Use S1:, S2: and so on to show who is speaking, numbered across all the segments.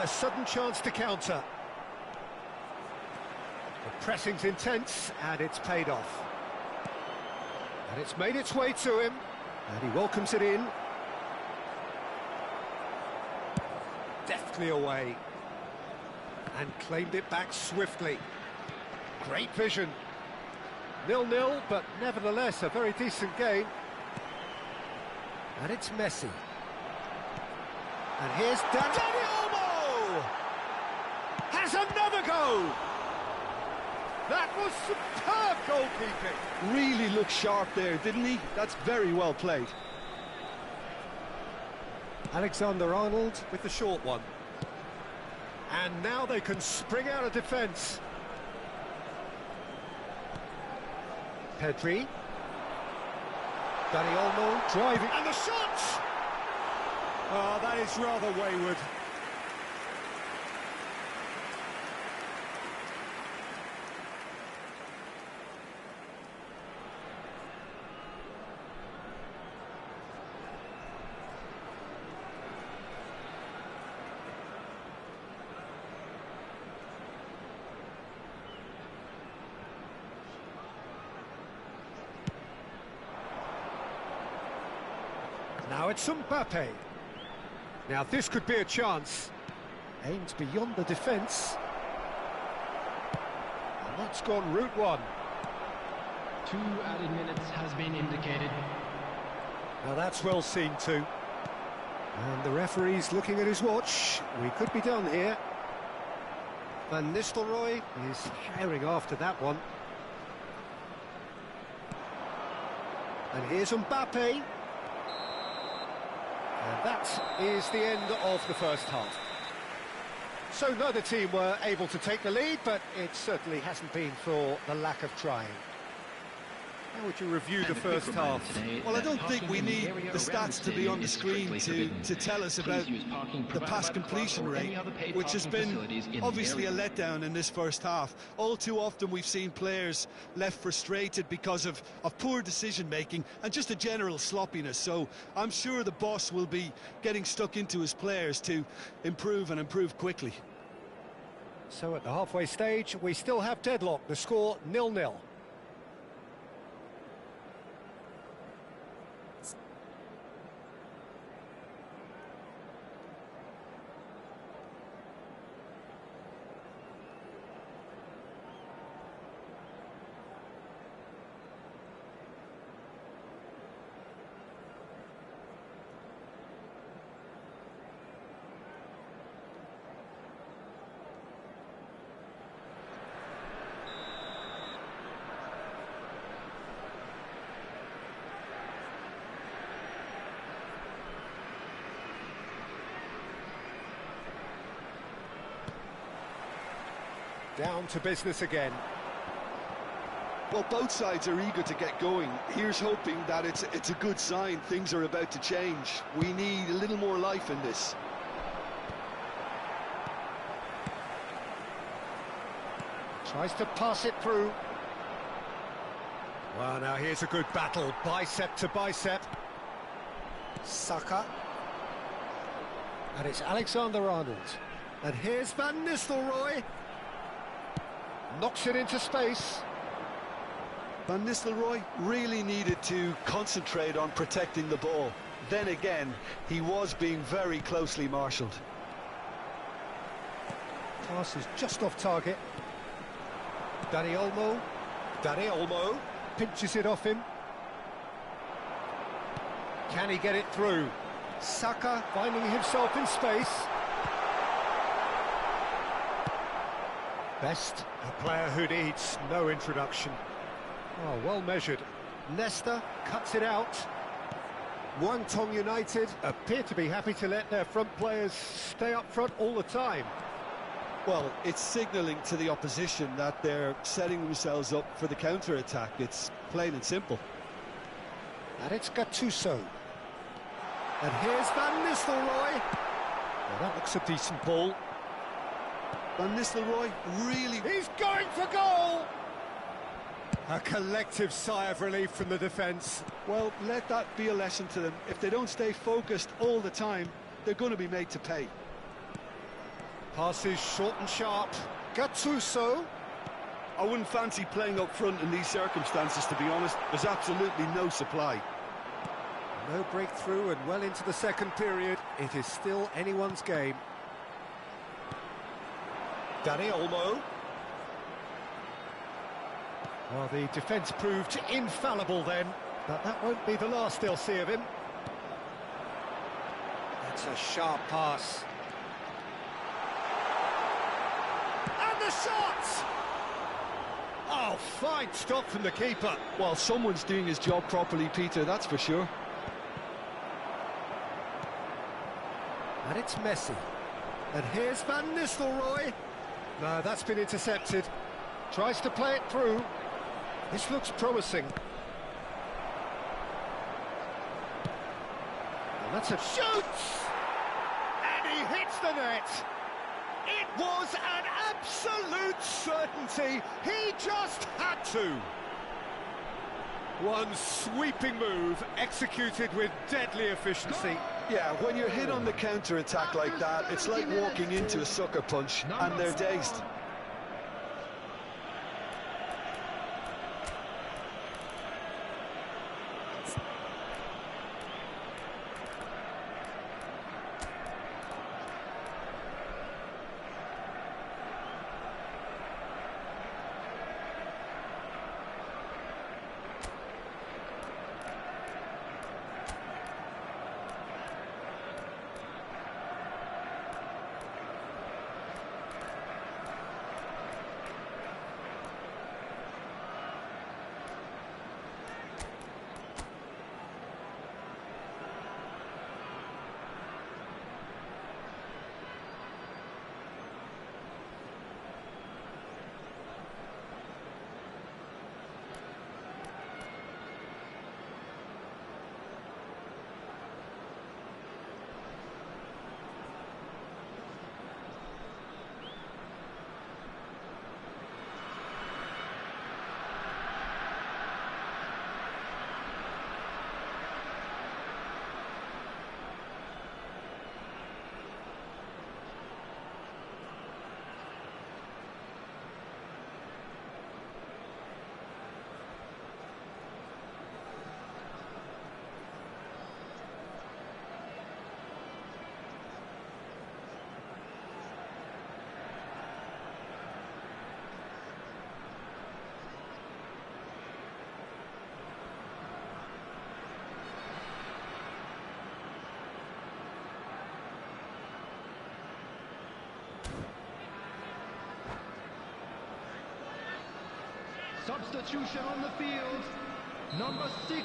S1: a sudden chance to counter. The pressing's intense, and it's paid off. And it's made its way to him, and he welcomes it in. Deftly away. And claimed it back swiftly. Great vision. 0-0, but nevertheless a very decent game. And it's Messi. And here's Dani Olmo! Has another go! That was superb goalkeeping.
S2: Really looked sharp there, didn't he? That's very well played.
S1: Alexander-Arnold with the short one. And now they can spring out of defence. Pedri. Dani Olmo driving. And the shot! Oh, that is rather wayward. Now it's Mbappe. Now this could be a chance. Aims beyond the defence. And that's gone route one.
S3: 2 added minutes has been indicated.
S1: Now that's well seen too. And the referee's looking at his watch. We could be done here. Van Nistelrooy is herring after that one. And here's Mbappe. And that is the end of the first half. So neither team were able to take the lead, but it certainly hasn't been for the lack of trying. How would you review the first half?
S2: Well, I don't think we need the stats to be on the screen to tell us about the pass completion rate, which has been obviously a letdown in this first half. All too often we've seen players left frustrated because of poor decision-making and just a general sloppiness. So I'm sure the boss will be getting stuck into his players to improve and improve quickly.
S1: So at the halfway stage, we still have deadlock. The score 0-0. Down to business again.
S2: Well, both sides are eager to get going. Here's hoping that it's a good sign. Things are about to change. We need a little more life in this.
S1: Tries to pass it through. Well, now here's a good battle, bicep to bicep. Saka. And it's Alexander-Arnold. And here's Van Nistelrooy. Knocks it into space.
S2: Van Nistelrooy really needed to concentrate on protecting the ball. Then again, he was being very closely marshalled.
S1: Pass is just off target. Dani Olmo. Dani Olmo pinches it off him. Can he get it through? Saka finding himself in space. Best, a player who needs no introduction. Oh, well measured. Nesta cuts it out. Guangdong United appear to be happy to let their front players stay up front all the time.
S2: Well, it's signalling to the opposition that they're setting themselves up for the counter-attack. It's plain and simple.
S1: And it's Gattuso. And here's Van Nistelrooy. Well, that looks a decent ball.
S2: Van Nistelrooy really...
S1: He's going for goal! A collective sigh of relief from the defence.
S2: Well, let that be a lesson to them. If they don't stay focused all the time, they're going to be made to pay.
S1: Passes short and sharp. Gattuso.
S2: I wouldn't fancy playing up front in these circumstances, to be honest. There's absolutely no supply.
S1: No breakthrough and well into the second period. It is still anyone's game. Dani Olmo. Well, the defence proved infallible then, but that won't be the last they'll see of him. That's a sharp pass. And the shot! Oh, fine stop from the keeper.
S2: Well, someone's doing his job properly, Peter, that's for sure.
S1: And it's Messi. And here's Van Nistelrooy. No, that's been intercepted. Tries to play it through. This looks promising. And that's a shoots! And he hits the net. It was an absolute certainty. He just had to. One sweeping move executed with deadly efficiency.
S2: Yeah, when you're hit on the counter-attack like that, it's like walking into a sucker punch and they're dazed.
S3: Substitution on the field, number 6,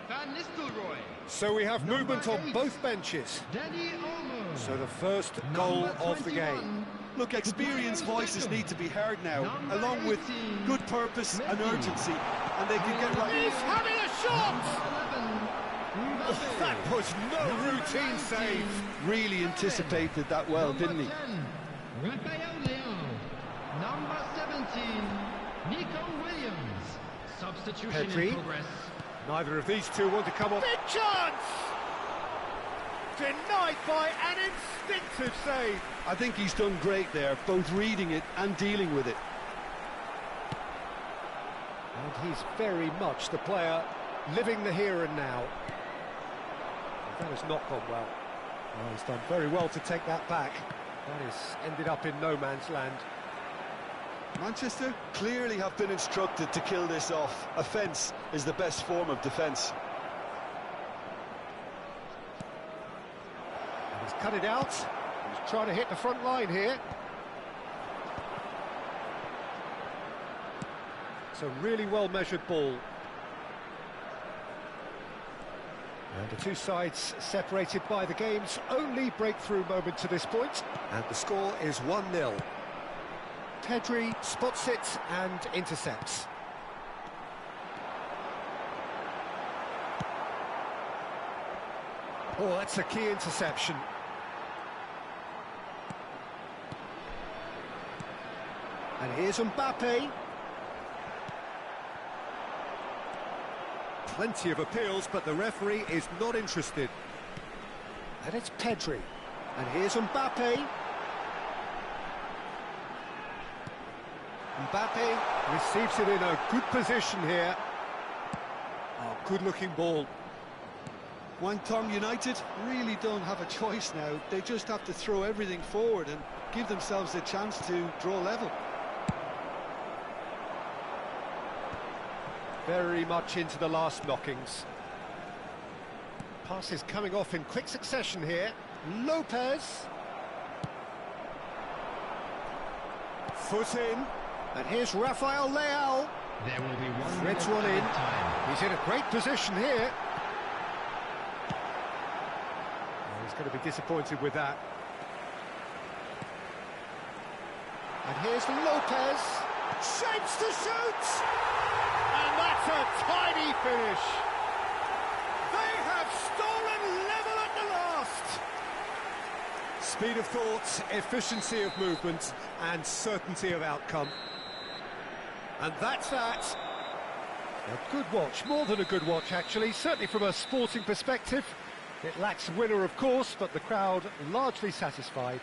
S3: Van Nistelrooy.
S1: So we have movement on both benches.
S3: Dani Olmo.
S1: So the first goal of the game.
S2: Look, experienced voices need to be heard now, along with good purpose and urgency, and they can get right.
S1: He's having a shot! Oh, that was no routine save.
S2: Really anticipated that well, didn't he?
S3: Number 17, Nico Williams. Substitution
S1: Pedri.
S3: in progress.
S1: Neither of these two want to come off. Big chance! Denied by an instinctive save.
S2: I think he's done great there, both reading it and dealing with it.
S1: And he's very much the player living the here and now. That has not gone well. Well, he's done very well to take that back. That has ended up in no man's land.
S2: Manchester clearly have been instructed to kill this off. Offence is the best form of defence.
S1: And he's cut it out. He's trying to hit the front line here. It's a really well-measured ball. And the two sides separated by the game's only breakthrough moment to this point. And the score is 1-0. Pedri spots it and intercepts. Oh, that's a key interception. And here's Mbappe. Plenty of appeals, but the referee is not interested. And it's Pedri. And here's Mbappe. Mbappe receives it in a good position here. Oh, good-looking ball.
S2: Guangdong United really don't have a choice now. They just have to throw everything forward and give themselves a chance to draw level.
S1: Very much into the last knockings. Passes coming off in quick succession here. Lopez. Foot in. And here's Rafael Leao.
S3: There will be one
S1: Threads one in.
S3: time.
S1: He's in a great position here. Oh, he's going to be disappointed with that. And here's Lopez. Shapes to shoot! And that's a tiny finish. They have stolen level at the last. Speed of thought, efficiency of movement, and certainty of outcome. And that's that. A good watch, more than a good watch actually, certainly from a sporting perspective. It lacks winner, of course, but the crowd largely satisfied.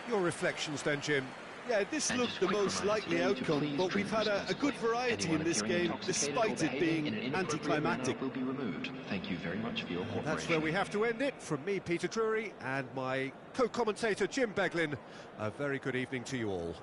S1: Your reflections then, Jim?
S2: Yeah, this looked the most likely outcome, but we've had a good variety in this game, despite it being anticlimactic.
S4: Will be removed. Thank you very much for your cooperation.
S1: That's where we have to end it. From me, Peter Drury, and my co-commentator, Jim Beglin, a very good evening to you all.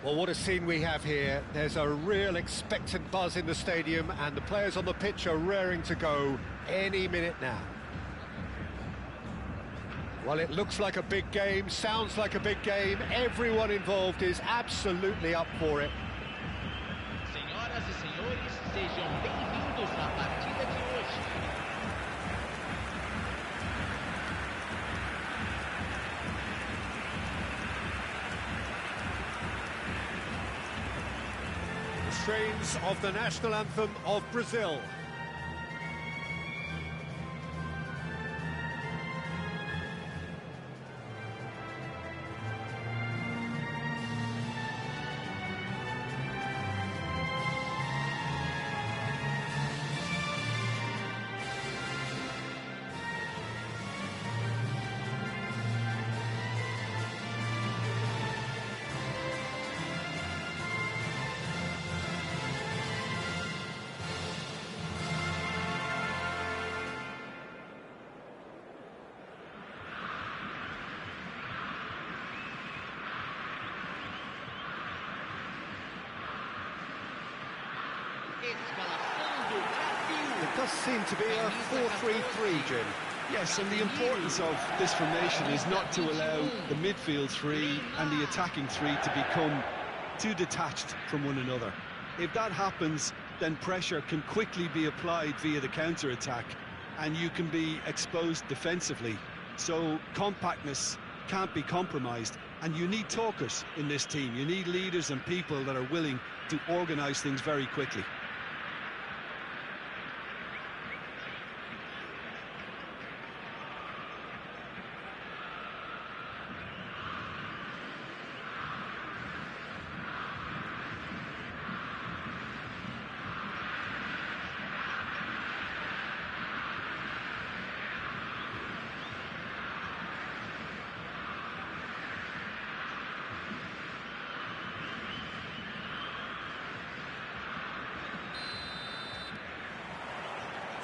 S1: Well, what a scene we have here. There's a real expectant buzz in the stadium, and the players on the pitch are raring to go any minute now. Well, it looks like a big game, sounds like a big game. Everyone involved is absolutely up for it.
S5: Senhoras e senhores, sejam bem-vindos à partida de hoje.
S1: The strains of the national anthem of Brazil. It does seem to be a 4-3-3, Jim.
S2: Yes, and the importance of this formation is not to allow the midfield three and the attacking three to become too detached from one another. If that happens, then pressure can quickly be applied via the counter-attack, and you can be exposed defensively. So compactness can't be compromised, and you need talkers in this team. You need leaders and people that are willing to organise things very quickly.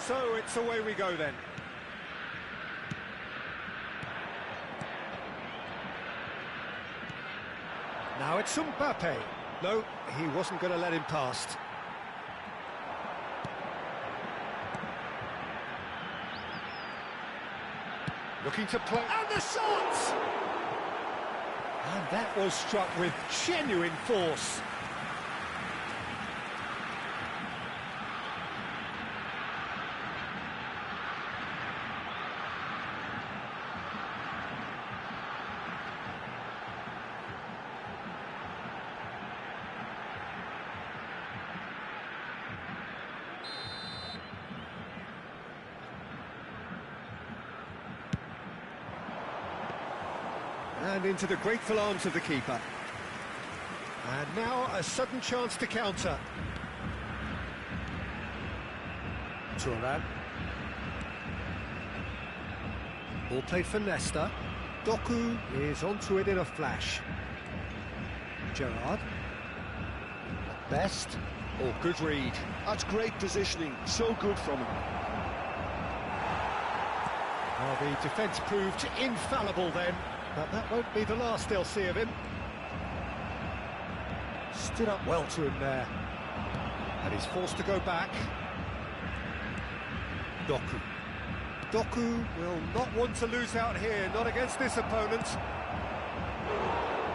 S1: So it's away we go then. Now it's Mbappe. No, he wasn't going to let him past. Looking to play, and the shot! And that was struck with genuine force. And into the grateful arms of the keeper. And now a sudden chance to counter. Thuram. Ball played for Nesta. Doku is onto it in a flash. Gerrard. Best. Oh, good read.
S2: That's great positioning, so good from him.
S1: Well, the defence proved infallible then. But that won't be the last they'll see of him. Stood up well to him there. And he's forced to go back. Doku. Doku will not want to lose out here, not against this opponent.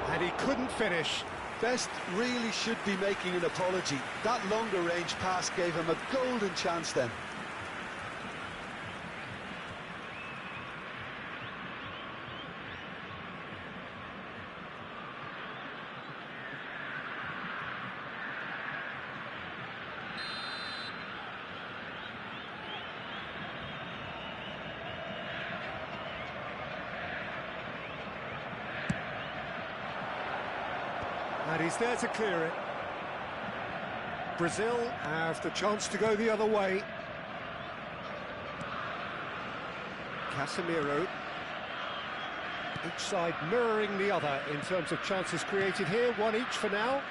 S1: And he couldn't finish.
S2: Best really should be making an apology. That longer range pass gave him a golden chance then.
S1: And he's there to clear it. Brazil have the chance to go the other way. Casemiro. Each side mirroring the other in terms of chances created here. One each for now.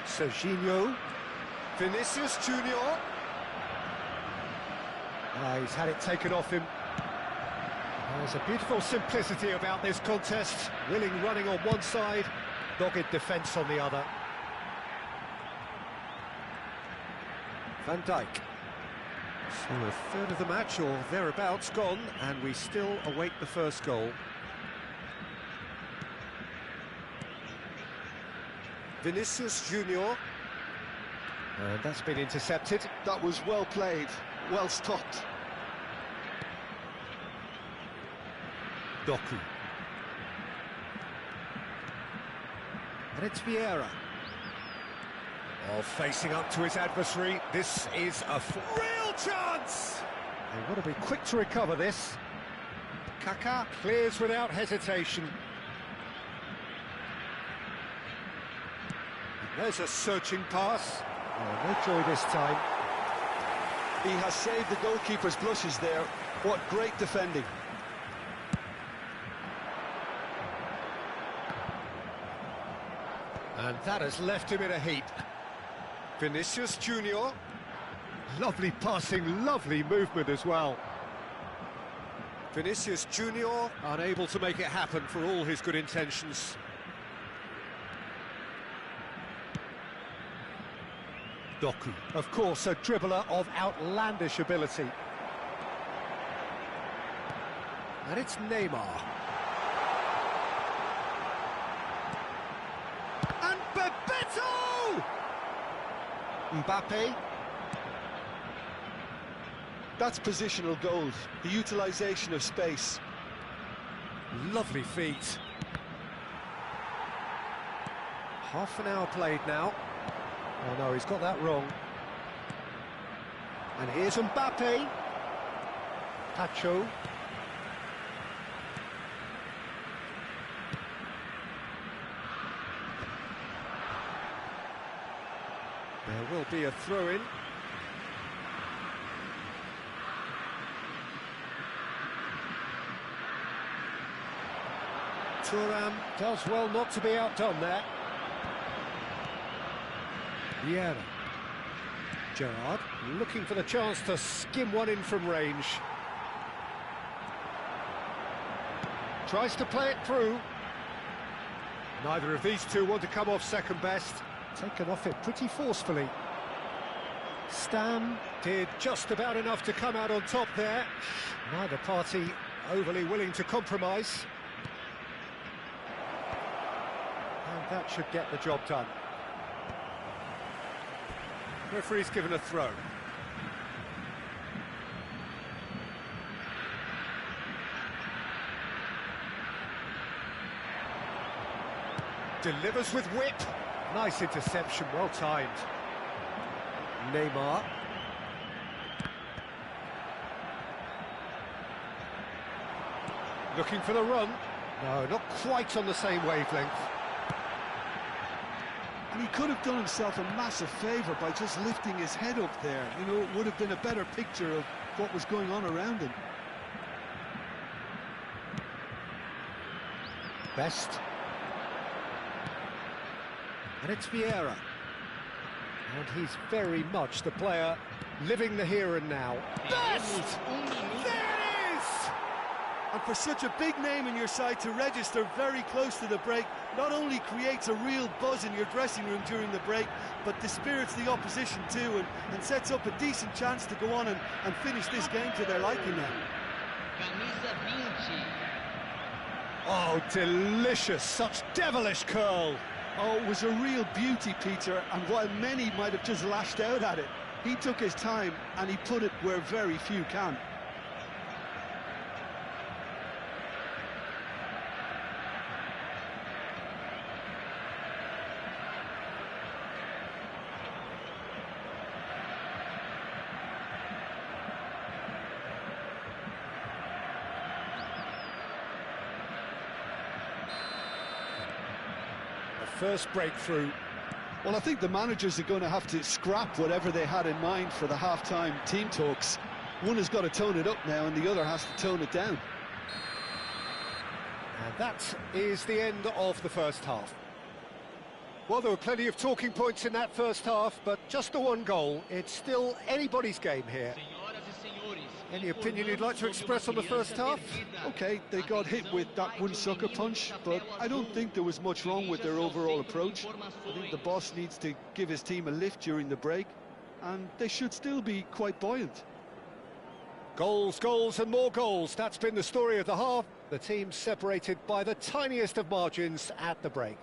S1: Serginho. Vinicius Junior. He's had it taken off him. There's a beautiful simplicity about this contest. Willing running on one side, dogged defence on the other. Van Dijk. So a third of the match or thereabouts gone, and we still await the first goal. Vinicius Junior. And that's been intercepted.
S2: That was well played, well stopped.
S1: Doku. And it's Vieira. Oh, facing up to his adversary. This is a real chance! They want to be quick to recover this. Kaká clears without hesitation. And there's a searching pass. Oh, no joy this time.
S2: He has saved the goalkeeper's blushes there. What great defending.
S1: And that has left him in a heap. Vinicius Junior. Lovely passing, lovely movement as well. Vinicius Junior unable to make it happen for all his good intentions. Doku, of course, a dribbler of outlandish ability. And it's Neymar. And Bebeto! Mbappe.
S2: That's positional gold, the utilisation of space.
S1: Lovely feet. Half an hour played now. Oh no, he's got that wrong. And here's Mbappe. Pacho. There will be a throw-in. Thuram does well not to be outdone there. Vieira. Gerrard looking for the chance to skim one in from range. Tries to play it through. Neither of these two want to come off second best. Taken off it pretty forcefully. Stam did just about enough to come out on top there. Neither party overly willing to compromise. And that should get the job done. Referee's given a throw. Delivers with whip. Nice interception, well timed. Neymar. Looking for the run. No, not quite on the same wavelength.
S2: And he could have done himself a massive favour by just lifting his head up there. You know, it would have been a better picture of what was going on around him.
S1: Best. And it's Vieira. And he's very much the player living the here and now. Best! There it is!
S2: And for such a big name in your side to register very close to the break, not only creates a real buzz in your dressing room during the break, but dispirits the opposition too, and sets up a decent chance to go on and finish this game to their liking now.
S1: Oh, delicious, such devilish curl.
S2: Oh, it was a real beauty, Peter, and while many might have just lashed out at it, he took his time and he put it where very few can.
S1: First breakthrough.
S2: Well, I think the managers are going to have to scrap whatever they had in mind for the half-time team talks. One has got to tone it up now and the other has to tone it down.
S1: And that is the end of the first half. Well, there were plenty of talking points in that first half, but just the one goal. It's still anybody's game here.
S5: Senhoras e senhores,
S1: Any opinion you'd like to express on the first half?
S2: Okay, they got hit with that one sucker punch, but I don't think there was much wrong with their overall approach. I think the boss needs to give his team a lift during the break, and they should still be quite buoyant.
S1: Goals, goals and more goals. That's been the story of the half. The teams separated by the tiniest of margins at the break.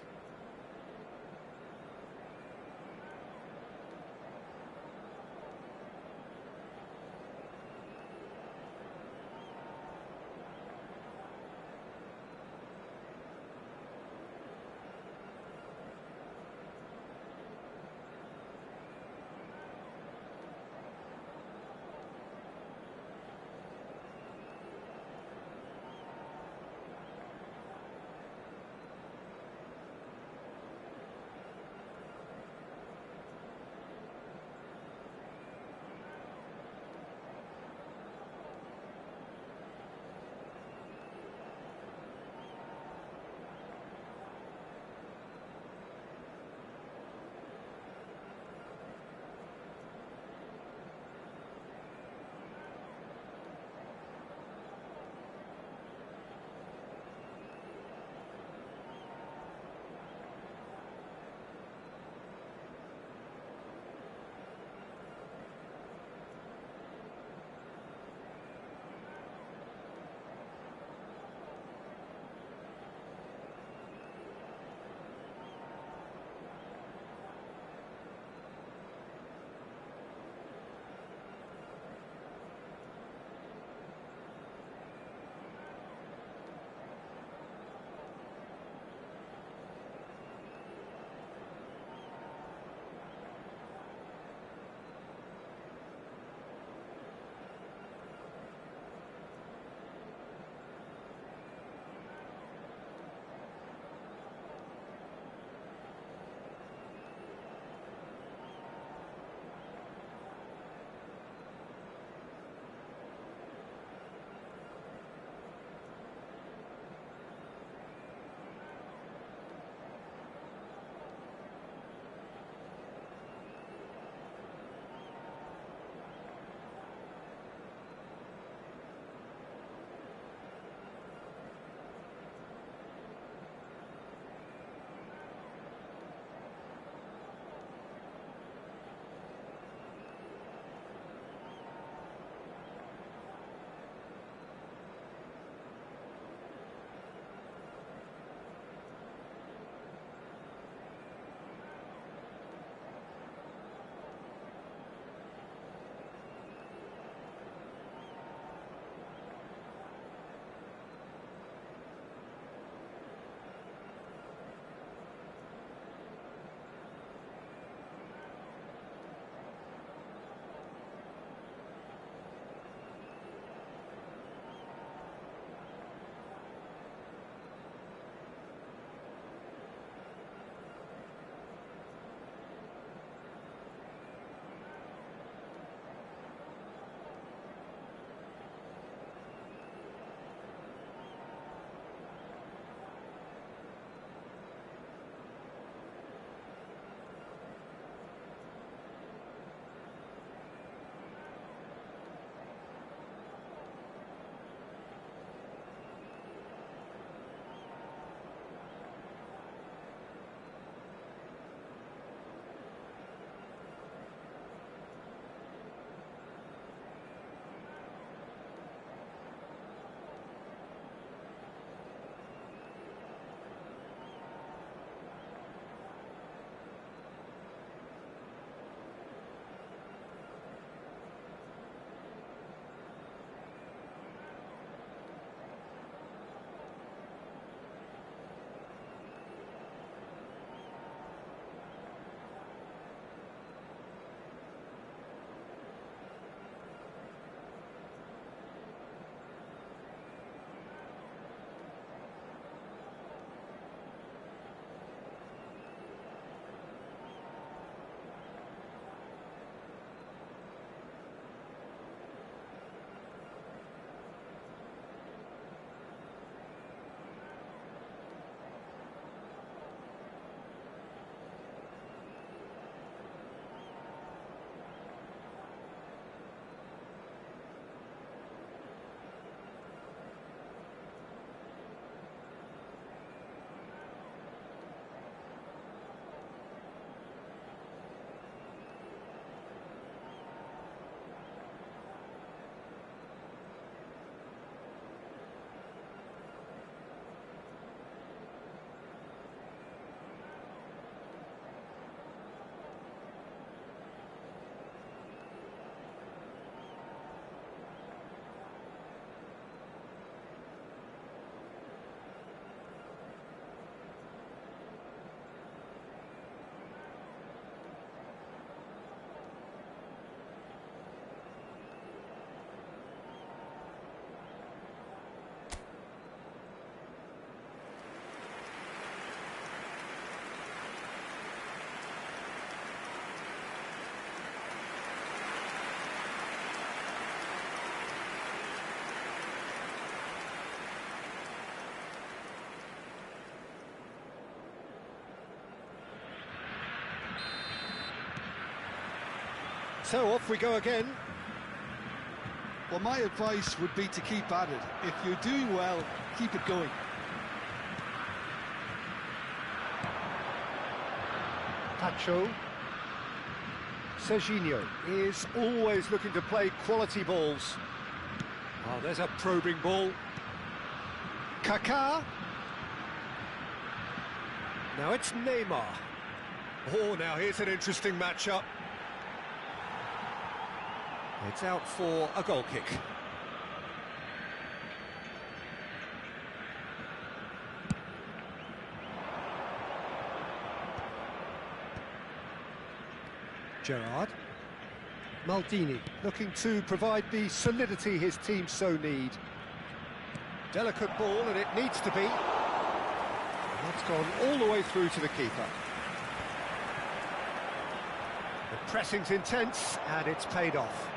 S1: So off we go again.
S2: Well, my advice would be to keep at it. If you're doing well, keep it going.
S1: Pacho. Serginho is always looking to play quality balls. Oh, there's a probing ball. Kaká. Now it's Neymar. Oh, now here's an interesting matchup. It's out for a goal kick. Gerrard. Maldini looking to provide the solidity his team so need. Delicate ball, and it needs to be. And that's gone all the way through to the keeper. The pressing's intense, and it's paid off.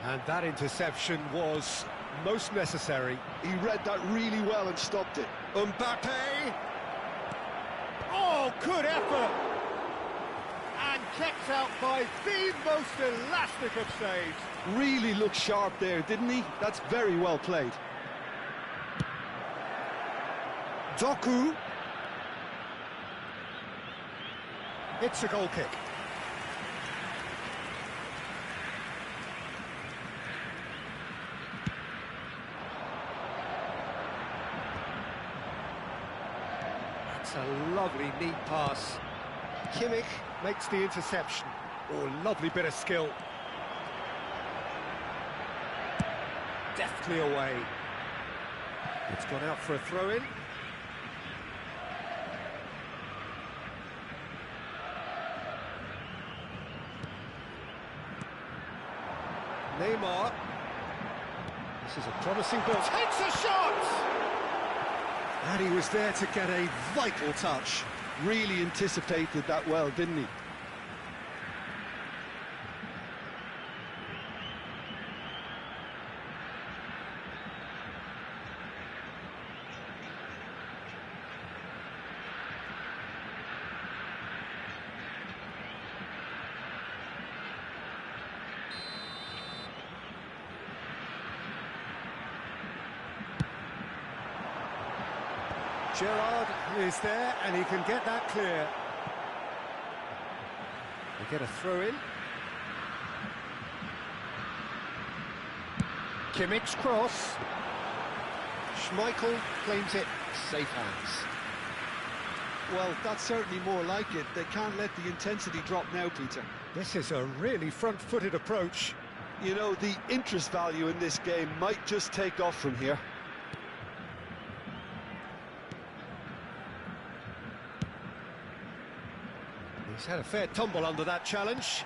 S1: And that interception was most necessary.
S2: He read that really well and stopped it.
S1: Mbappe! Oh, good effort! And kept out by the most elastic of saves.
S2: Really looked sharp there, didn't he? That's very well played.
S1: Doku. It's a goal kick. That's a lovely, neat pass. Kimmich makes the interception. Oh, lovely bit of skill. Deftly away. It's gone out for a throw-in. Neymar. This is a promising ball. Takes a shot! And he was there to get a vital touch.
S2: Really anticipated that well, didn't he?
S1: Gerrard is there, and he can get that clear. They get a throw-in. Kimmich's cross. Schmeichel claims it. Safe hands.
S2: Well, that's certainly more like it. They can't let the intensity drop now, Peter.
S1: This is a really front-footed approach.
S2: You know, the interest value in this game might just take off from here.
S1: He's had a fair tumble under that challenge.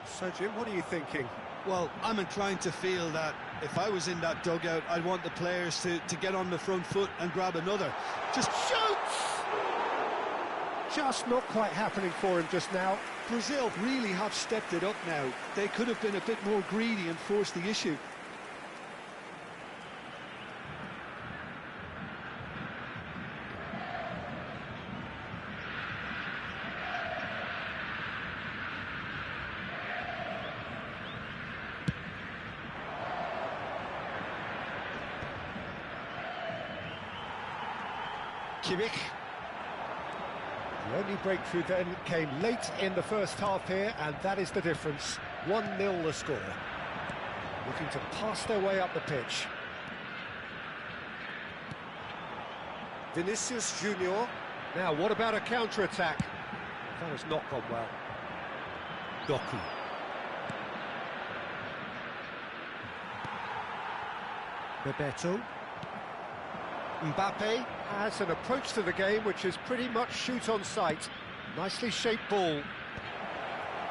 S1: So, Jim, what are you thinking?
S2: Well, I'm inclined to feel that if I was in that dugout, I'd want the players to get on the front foot and grab another. Just
S1: shoots! Just not quite happening for him just now.
S2: Brazil really have stepped it up now. They could have been a bit more greedy and forced the issue.
S1: Kimmich. The only breakthrough then came late in the first half here, and that is the difference. 1-0 the score. Looking to pass their way up the pitch. Vinicius Junior. Now, what about a counter-attack? That has not gone well. Doku. Bebeto. Mbappe has an approach to the game which is pretty much shoot on sight. Nicely shaped ball.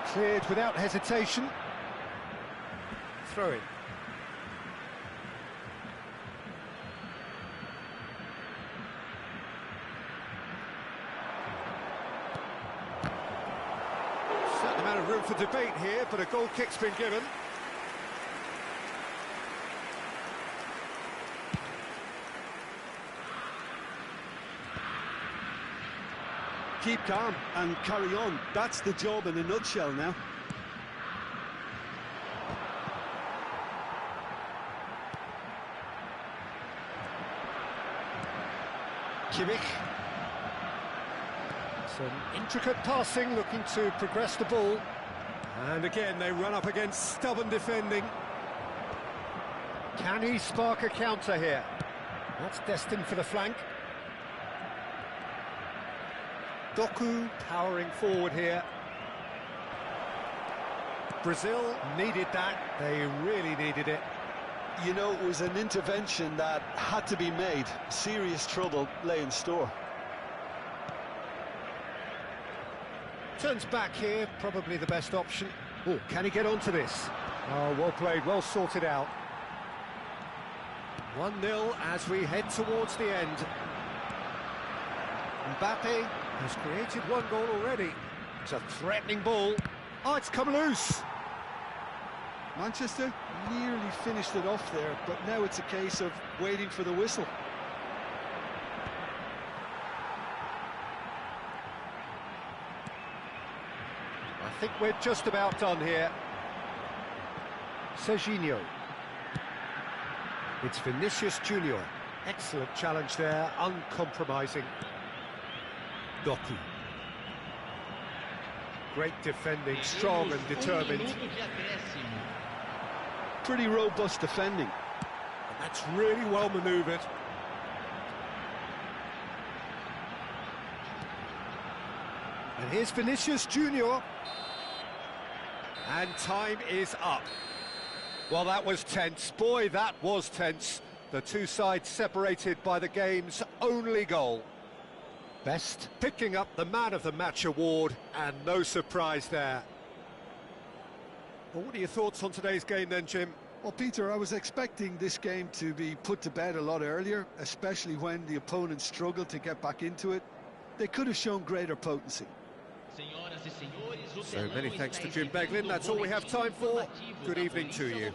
S1: Cleared without hesitation. Throw in. Certain amount of room for debate here, but a goal kick's been given.
S2: Keep calm and carry on. That's the job in a nutshell now.
S1: Kimmich. Some intricate passing, looking to progress the ball. And again, they run up against stubborn defending. Can he spark a counter here? That's destined for the flank. Doku powering forward here. Brazil needed that. They really needed it.
S2: You know, it was an intervention that had to be made. Serious trouble lay in store.
S1: Turns back here, probably the best option. Oh, can he get onto this? Oh, well played, well sorted out. 1-0 as we head towards the end. Mbappe has created one goal already. It's a threatening ball. Oh, it's come loose.
S2: Manchester nearly finished it off there, but now it's a case of waiting for the whistle.
S1: I think we're just about done here. Serginho. It's Vinicius Junior. Excellent challenge there, uncompromising. Doku. Great defending, strong and determined.
S2: Pretty robust defending.
S1: And that's really well manoeuvred. And here's Vinicius Junior. And time is up. Well, that was tense. Boy, that was tense. The two sides separated by the game's only goal. Best picking up the Man of the Match award, and no surprise there. Well, what are your thoughts on today's game then, Jim?
S2: Well, Peter, I was expecting this game to be put to bed a lot earlier, especially when the opponent struggled to get back into it. They could have shown greater potency.
S1: So many thanks to Jim Beglin. That's all we have time for. Good evening to you.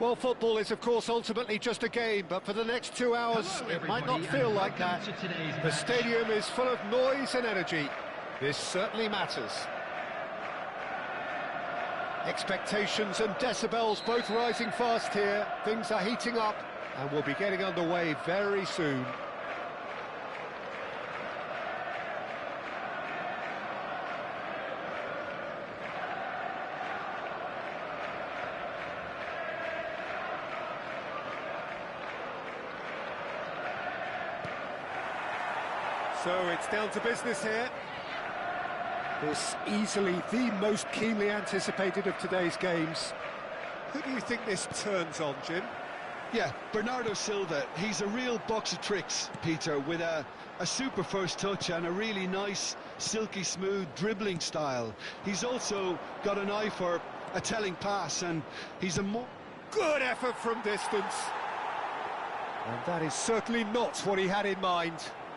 S1: Well, football is, of course, ultimately just a game, but for the next 2 hours,
S3: Hello,
S1: it might not
S3: everybody,
S1: feel
S3: and
S1: like that.
S3: welcome to today's
S1: The
S3: match.
S1: stadium is full of noise and energy. This certainly matters. Expectations and decibels both rising fast here. Things are heating up, and we'll be getting underway very soon. So it's down to business here. This easily the most keenly anticipated of today's games. Who do you think this turns on, Jim?
S2: Yeah, Bernardo Silva, he's a real box of tricks, Peter, with a super first touch and a really nice, silky smooth dribbling style. He's also got an eye for a telling pass, and he's a more...
S1: Good effort from distance. And that is certainly not what he had in mind.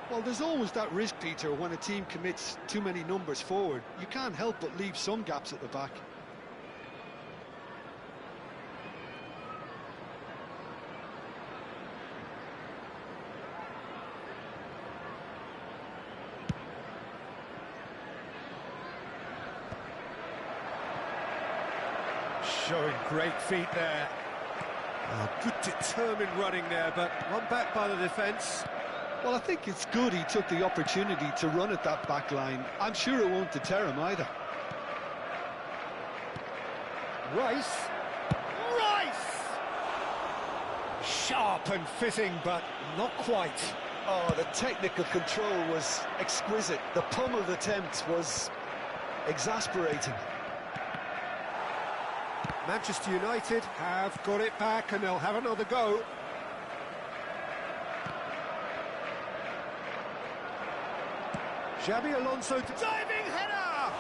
S2: Well, there's always that risk, Peter, when a team commits too many numbers forward. You can't help but leave some gaps at the back.
S1: Showing great feet there. Oh, good determined running there, but one back by the defence.
S2: Well, I think it's good he took the opportunity to run at that back line. I'm sure it won't deter him either.
S1: Rice! Sharp and fitting, but not quite.
S2: Oh, the technical control was exquisite. The pummeled attempt was exasperating.
S1: Manchester United have got it back and they'll have another go. Xabi Alonso diving header!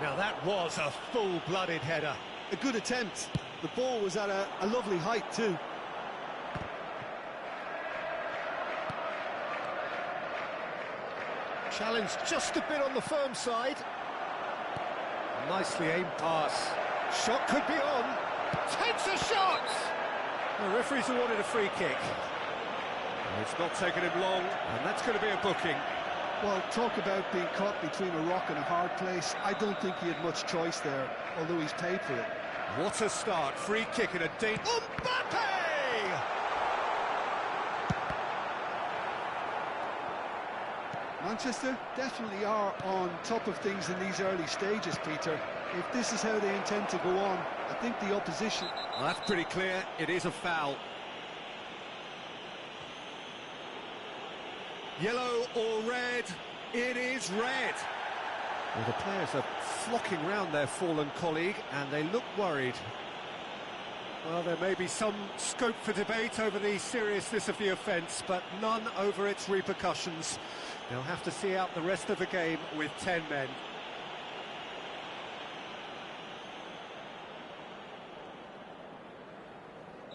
S1: Now that was a full-blooded header.
S2: A good attempt. The ball was at a lovely height too.
S1: Challenge just a bit on the firm side. Nicely aimed pass. Shot could be on. Takes a shot! The referee's awarded a free kick. It's not taken him long, and that's going to be a booking.
S2: Well, talk about being caught between a rock and a hard place. I don't think he had much choice there, although he's paid for it.
S1: What a start. Free kick in a danger. Mbappe!
S2: Manchester definitely are on top of things in these early stages, Peter. If this is how they intend to go on, I think the opposition...
S1: Well, that's pretty clear. It is a foul. Yellow or red? It is red. Well, the players are flocking round their fallen colleague, and they look worried. Well, there may be some scope for debate over the seriousness of the offence, but none over its repercussions. They'll have to see out the rest of the game with 10 men.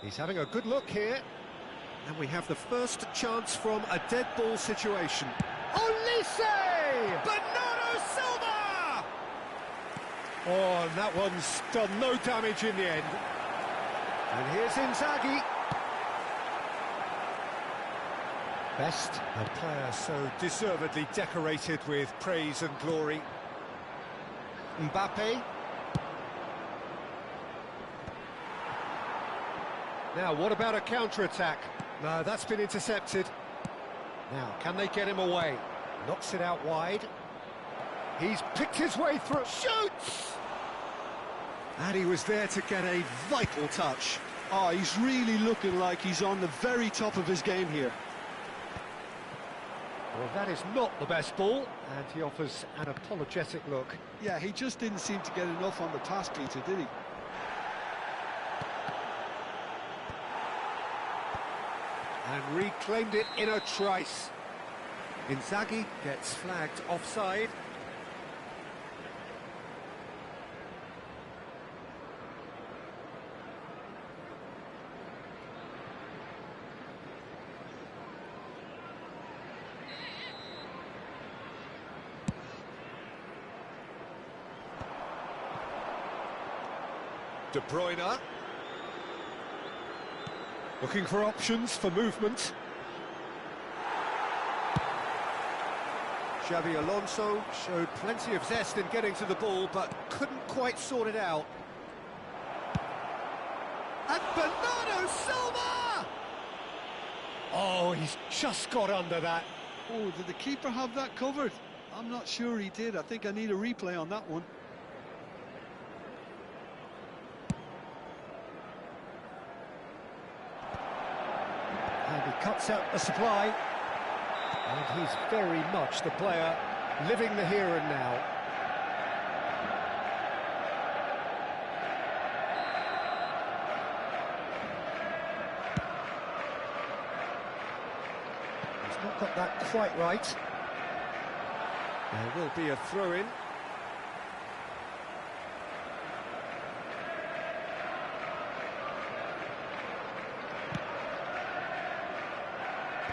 S1: He's having a good look here. And we have the first chance from a dead ball situation. Olise! Bernardo Silva! Oh, and that one's done no damage in the end. And here's Inzaghi. Best, a player so deservedly decorated with praise and glory. Mbappe. Now, what about a counter-attack? No, that's been intercepted. Now, can they get him away? Knocks it out wide. He's picked his way through. Shoots! And he was there to get a vital touch.
S2: Oh, he's really looking like he's on the very top of his game here.
S1: Well, that is not the best ball, and he offers an apologetic look.
S2: Yeah, he just didn't seem to get enough on the pass, Peter, did he?
S1: And reclaimed it in a trice. Inzaghi gets flagged offside. De Bruyne. Looking for options for movement. Xavi Alonso showed plenty of zest in getting to the ball, but couldn't quite sort it out. And Bernardo Silva! Oh, he's just got under that.
S2: Oh, did the keeper have that covered? I'm not sure he did. I think I need a replay on that one.
S1: And he cuts out the supply. And he's very much the player living the here and now. He's not got that quite right. There will be a throw-in.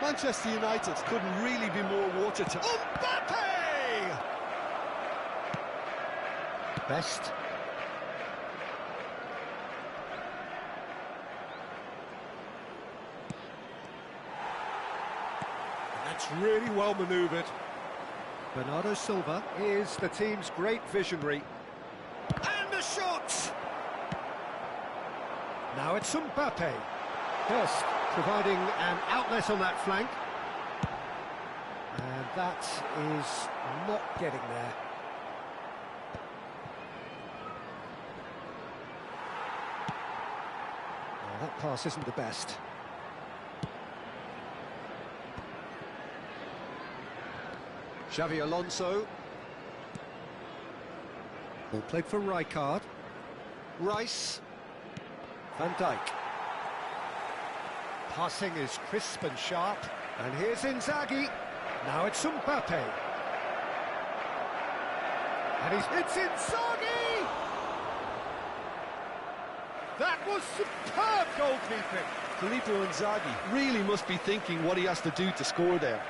S2: Manchester United couldn't really be more watertight.
S1: Mbappe! Best. That's really well manoeuvred. Bernardo Silva is the team's great visionary. And a shot! Now it's Mbappe. Best providing an outlet on that flank. And that is not getting there. Well, that pass isn't the best. Xavi Alonso. Ball played for Rijkaard. Rice. Van Dijk. Passing is crisp and sharp. And here's Inzaghi. Now it's Mbappe. And it's Inzaghi! That was superb goalkeeping.
S2: Filippo Inzaghi really must be thinking what he has to do to score there.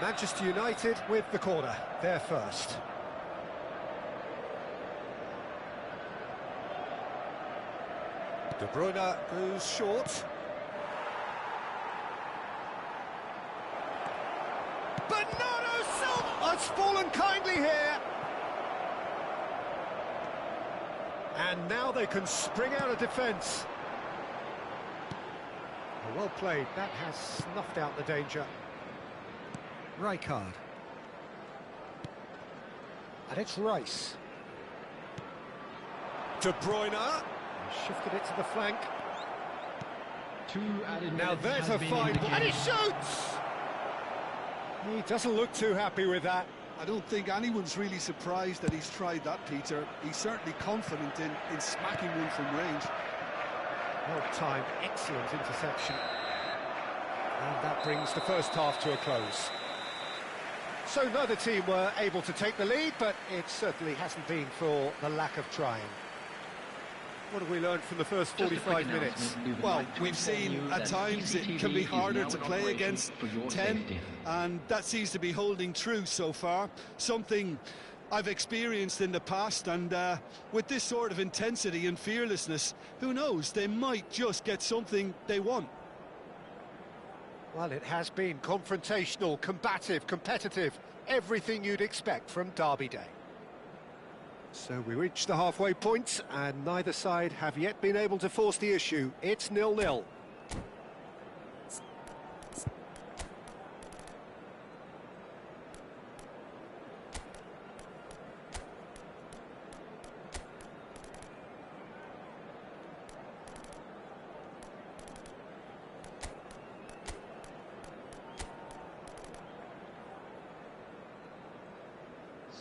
S1: Manchester United with the corner. They're first. De Bruyne goes short. Bernardo Silva has fallen kindly here. And now they can spring out of defence. Well played. That has snuffed out the danger. Rijkaard. And it's Rice. De Bruyne. Shifted it to the flank. Now there's a fine ball. And he shoots! He doesn't look too happy with that.
S2: I don't think anyone's really surprised that he's tried that, Peter. He's certainly confident in smacking one from range.
S1: Well timed, excellent interception. And that brings the first half to a close. So neither team were able to take the lead, but it certainly hasn't been for the lack of trying. What have we learned from the first 45 minutes?
S2: Well, we've seen at times it can be harder to play against 10, and that seems to be holding true so far. Something I've experienced in the past, and with this sort of intensity and fearlessness, who knows, they might just get something they want.
S1: Well, it has been confrontational, combative, competitive, everything you'd expect from Derby Day. So we reach the halfway point, and neither side have yet been able to force the issue. It's 0-0.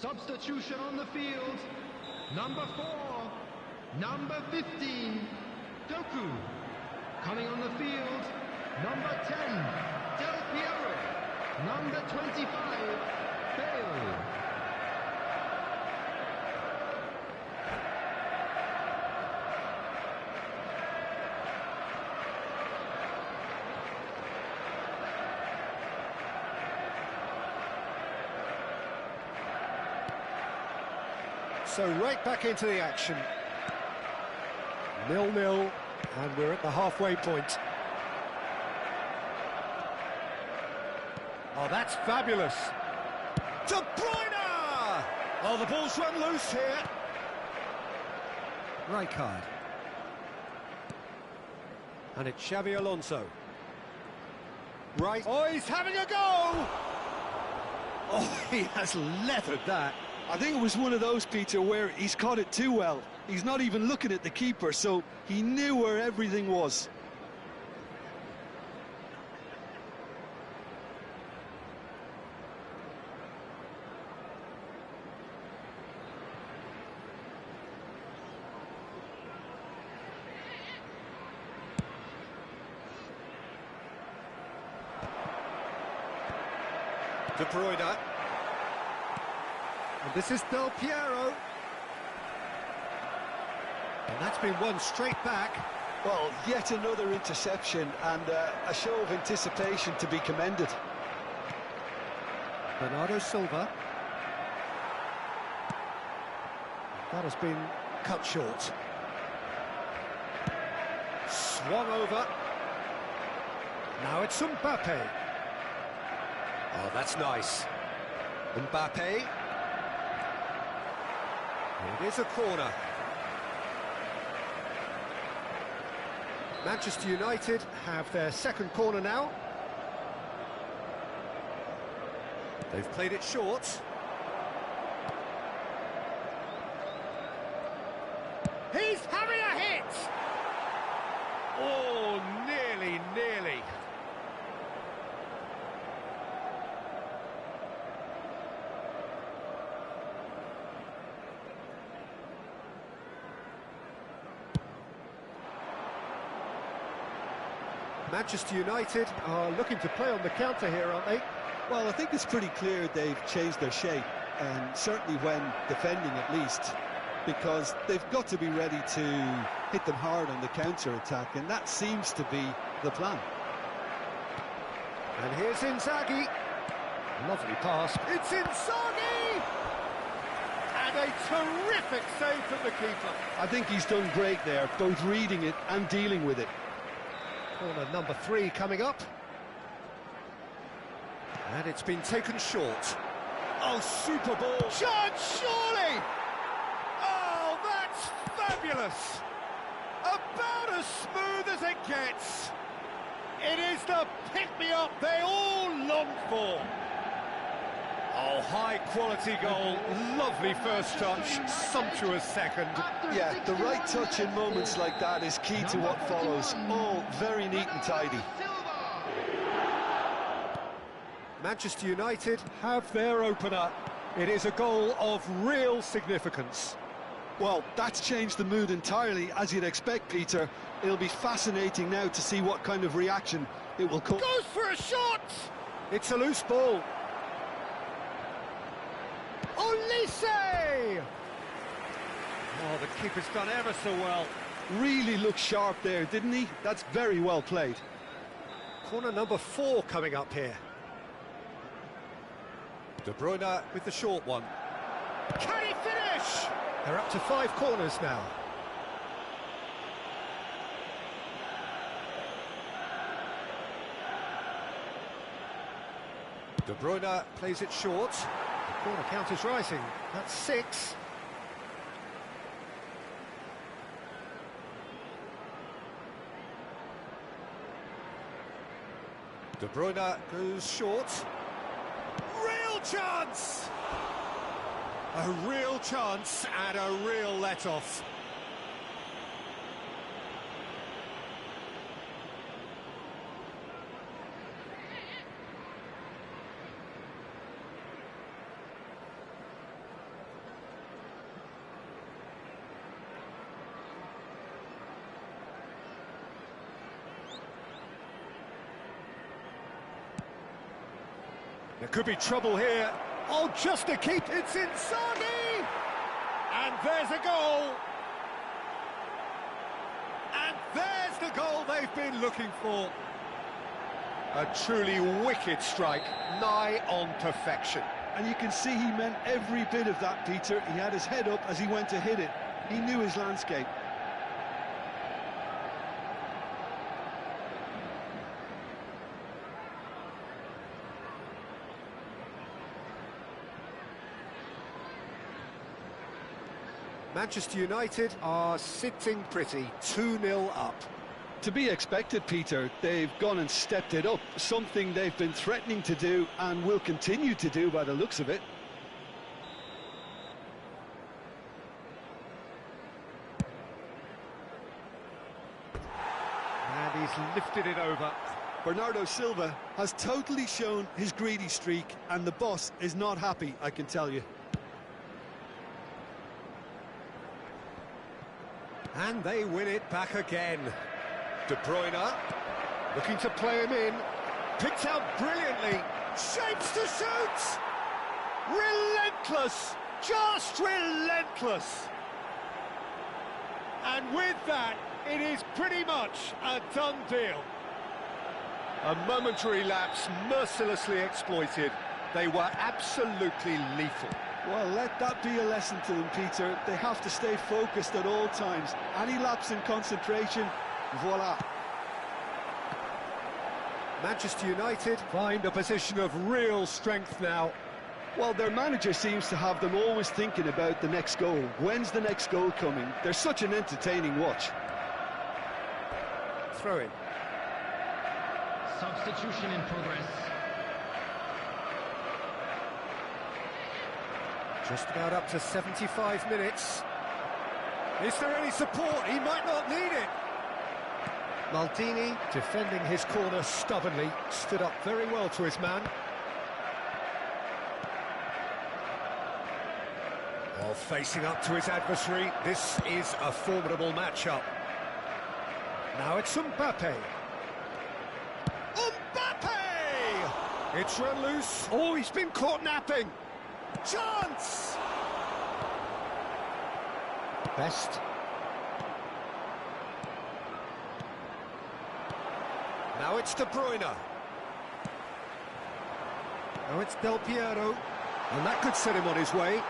S3: Substitution on the field. Number 4, number 15, Doku. Coming on the field, number 10, Del Piero. Number 25, Bale.
S1: So right back into the action. 0-0 And we're at the halfway point. Oh, that's fabulous. De Bruyne! Oh, the ball's run loose here. Right card. And it's Xabi Alonso. Right. Oh, he's having a go! Oh, he has leathered that.
S2: I think it was one of those, Peter, where he's caught it too well. He's not even looking at the keeper, so he knew where everything was.
S1: De Bruyne. And this is Del Piero. And that's been won straight back.
S2: Well, yet another interception and a show of anticipation to be commended.
S1: Bernardo Silva. That has been cut short. Swung over. Now it's Mbappe. Oh, that's nice. Mbappe. It is a corner. Manchester United have their second corner now. They've played it short. He's having a hit! Oh, nearly. Manchester United are looking to play on the counter here, aren't they?
S2: Well, I think it's pretty clear they've changed their shape, and certainly when defending at least, because they've got to be ready to hit them hard on the counter-attack, and that seems to be the plan.
S1: And here's Inzaghi. Lovely pass. It's Inzaghi! And a terrific save from the keeper.
S2: I think he's done great there, both reading it and dealing with it.
S1: Corner number 3 coming up. And it's been taken short. Oh, super ball. Chance, surely! Oh, that's fabulous! About as smooth as it gets. It is the pick-me-up they all longed for. Oh, high-quality goal. Lovely first touch, sumptuous second.
S2: Yeah, the right touch in moments like that is key to what follows. All very neat and tidy.
S1: Manchester United have their opener. It is a goal of real significance.
S2: Well, that's changed the mood entirely, as you'd expect, Peter. It'll be fascinating now to see what kind of reaction it will cause.
S1: Goes for a shot! It's a loose ball. Olise! Oh, the keeper's done ever so well.
S2: Really looked sharp there, didn't he? That's very well played.
S1: Corner number 4 coming up here. De Bruyne with the short one. Can he finish? They're up to 5 corners now. De Bruyne plays it short. The corner count is rising. That's 6. De Bruyne goes short. Real chance! A real chance and a real let-off. There could be trouble here. Oh, just to keep it. It's Inzaghi! And there's a goal. And there's the goal they've been looking for. A truly wicked strike, nigh on perfection.
S2: And you can see he meant every bit of that, Peter. He had his head up as he went to hit it. He knew his landscape.
S1: Manchester United are sitting pretty, 2-0 up.
S2: To be expected, Peter. They've gone and stepped it up, something they've been threatening to do and will continue to do by the looks of it.
S1: And he's lifted it over.
S2: Bernardo Silva has totally shown his greedy streak, and the boss is not happy, I can tell you.
S1: And they win it back again. De Bruyne, looking to play him in, picked out brilliantly, shapes to shoot! Relentless, just relentless! And with that, it is pretty much a done deal. A momentary lapse, mercilessly exploited. They were absolutely lethal.
S2: Well, let that be a lesson to them, Peter. They have to stay focused at all times. Any lapse in concentration, voila.
S1: Manchester United find a position of real strength now.
S2: Well, their manager seems to have them always thinking about the next goal. When's the next goal coming? They're such an entertaining watch.
S1: Throw in.
S3: Substitution in progress.
S1: Just about up to 75 minutes. Is there any support? He might not need it. Maldini, defending his corner stubbornly, stood up very well to his man. While facing up to his adversary, this is a formidable matchup. Now it's Mbappe. Mbappe! It's run loose. Oh, he's been caught napping. Chance! Best. Now it's De Bruyne. Now it's Del Piero. And that could set him on his way.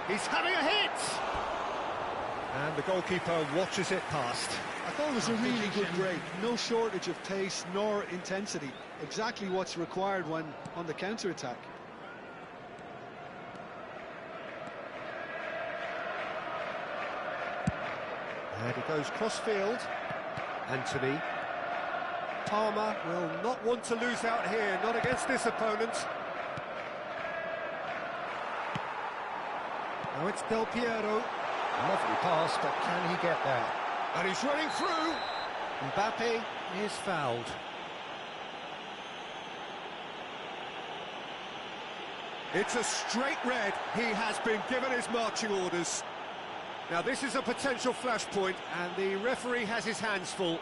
S1: He's having a hit! And the goalkeeper watches it past.
S2: I thought it was a really good break. No shortage of pace nor intensity. Exactly what's required when on the counter-attack.
S1: And he goes cross-field. Anthony. Palmer will not want to lose out here, not against this opponent. Now it's Del Piero. Lovely pass, but can he get there? And he's running through. Mbappe is fouled. It's a straight red. He has been given his marching orders. Now this is a potential flashpoint, and the referee has his hands full.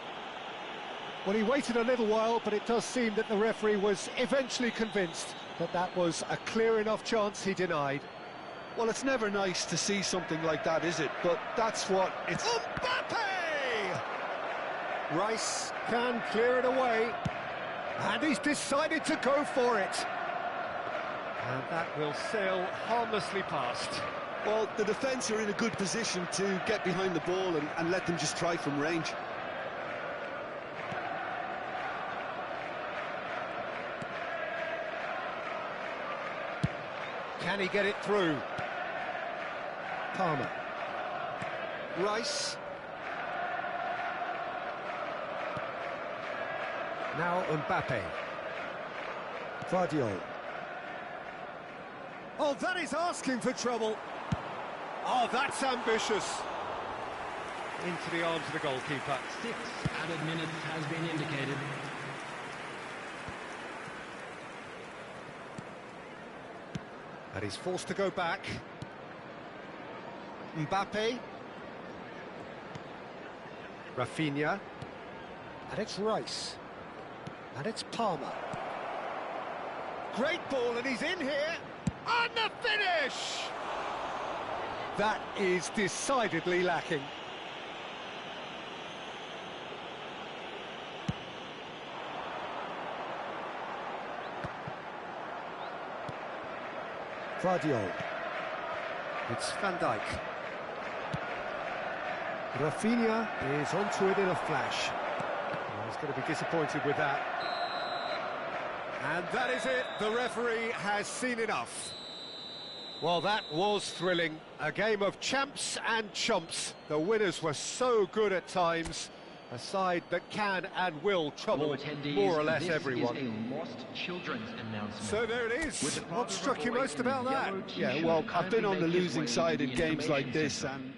S1: Well, he waited a little while, but it does seem that the referee was eventually convinced that that was a clear enough chance he denied.
S2: Well, it's never nice to see something like that, is it? But that's what it's...
S1: Mbappe! Rice can clear it away. And he's decided to go for it. And that will sail harmlessly past.
S2: Well, the defence are in a good position to get behind the ball and let them just try from range.
S1: Can he get it through? Palmer. Rice. Now Mbappe. Vardiol. Oh, that is asking for trouble. Oh, that's ambitious. Into the arms of the goalkeeper.
S3: 6 added minutes has been indicated.
S1: And he's forced to go back. Mbappe. Rafinha. And it's Rice. And it's Palmer. Great ball, and he's in here. And the finish! That is decidedly lacking. Vardiol. It's Van Dijk. Rafinha is onto it in a flash. Well, he's going to be disappointed with that. And that is it. The referee has seen enough. Well, that was thrilling. A game of champs and chumps. The winners were so good at times. A side that can and will trouble more or less everyone.
S4: This is a lost children's announcement.
S1: So there it is. What struck you most about that?
S2: Yeah, well, I've been on the losing side in games like this, and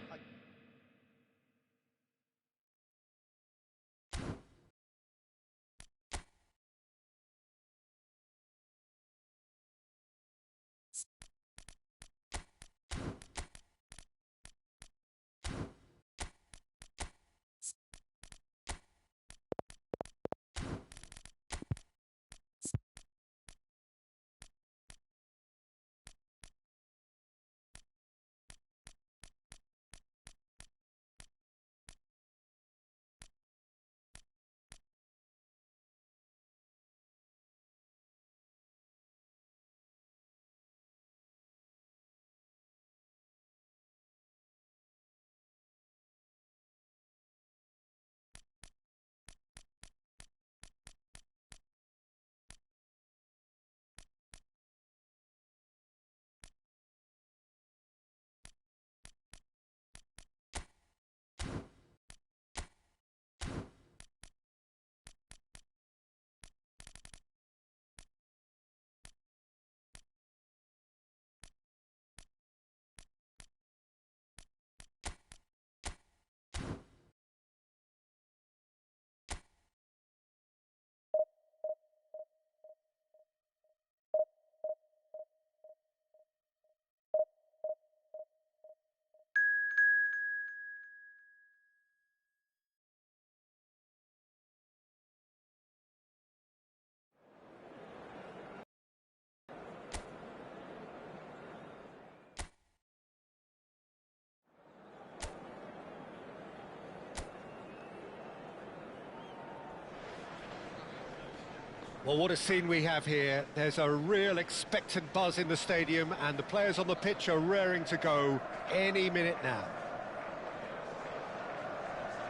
S1: Well, what a scene we have here. There's a real expectant buzz in the stadium, and the players on the pitch are raring to go any minute now.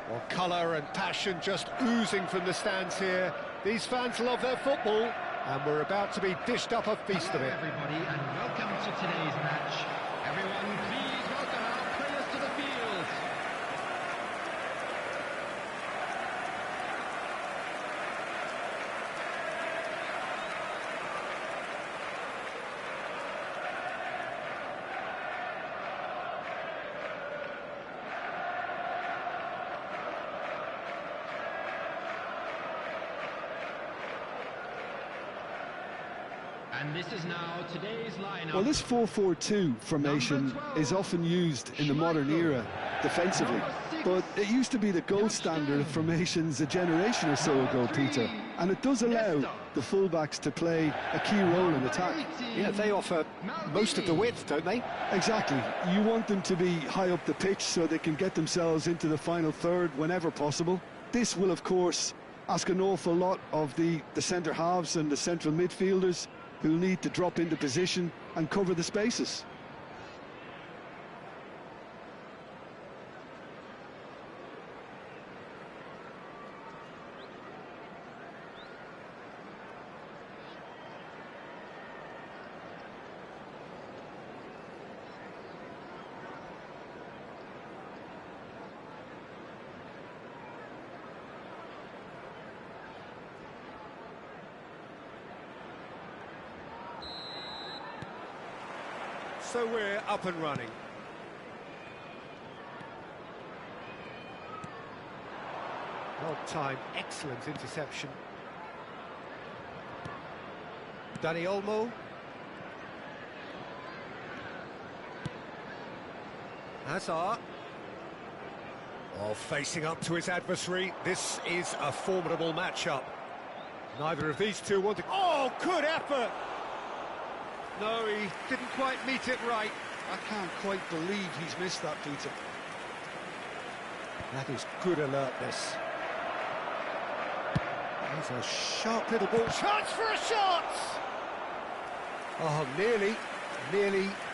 S1: Well, colour and passion just oozing from the stands here. These fans love their football, and we're about to be dished up a feast of it.
S3: Everybody, and welcome to today's match. Everyone, please welcome our players to the field. And this is now today's lineup.
S2: well, this 4-4-2 formation is often used in the modern era defensively, but it used to be the gold standard of formations a generation or so ago, Peter, and it does allow the fullbacks to play a key role in attack.
S1: Yeah, they offer most of the width, don't they?
S2: Exactly. You want them to be high up the pitch so they can get themselves into the final third whenever possible. This will, of course, ask an awful lot of the centre halves and the central midfielders, who'll need to drop into position and cover the spaces.
S1: So we're up and running. Well timed, excellent interception. Dani Olmo. Hazard. Oh, facing up to his adversary. This is a formidable matchup. Neither of these two wanted... Oh, good effort! No, he didn't quite meet it right.
S2: I can't quite believe he's missed that, Peter.
S1: That is good alertness. There's a sharp little ball. Chance for a shot! Oh, nearly,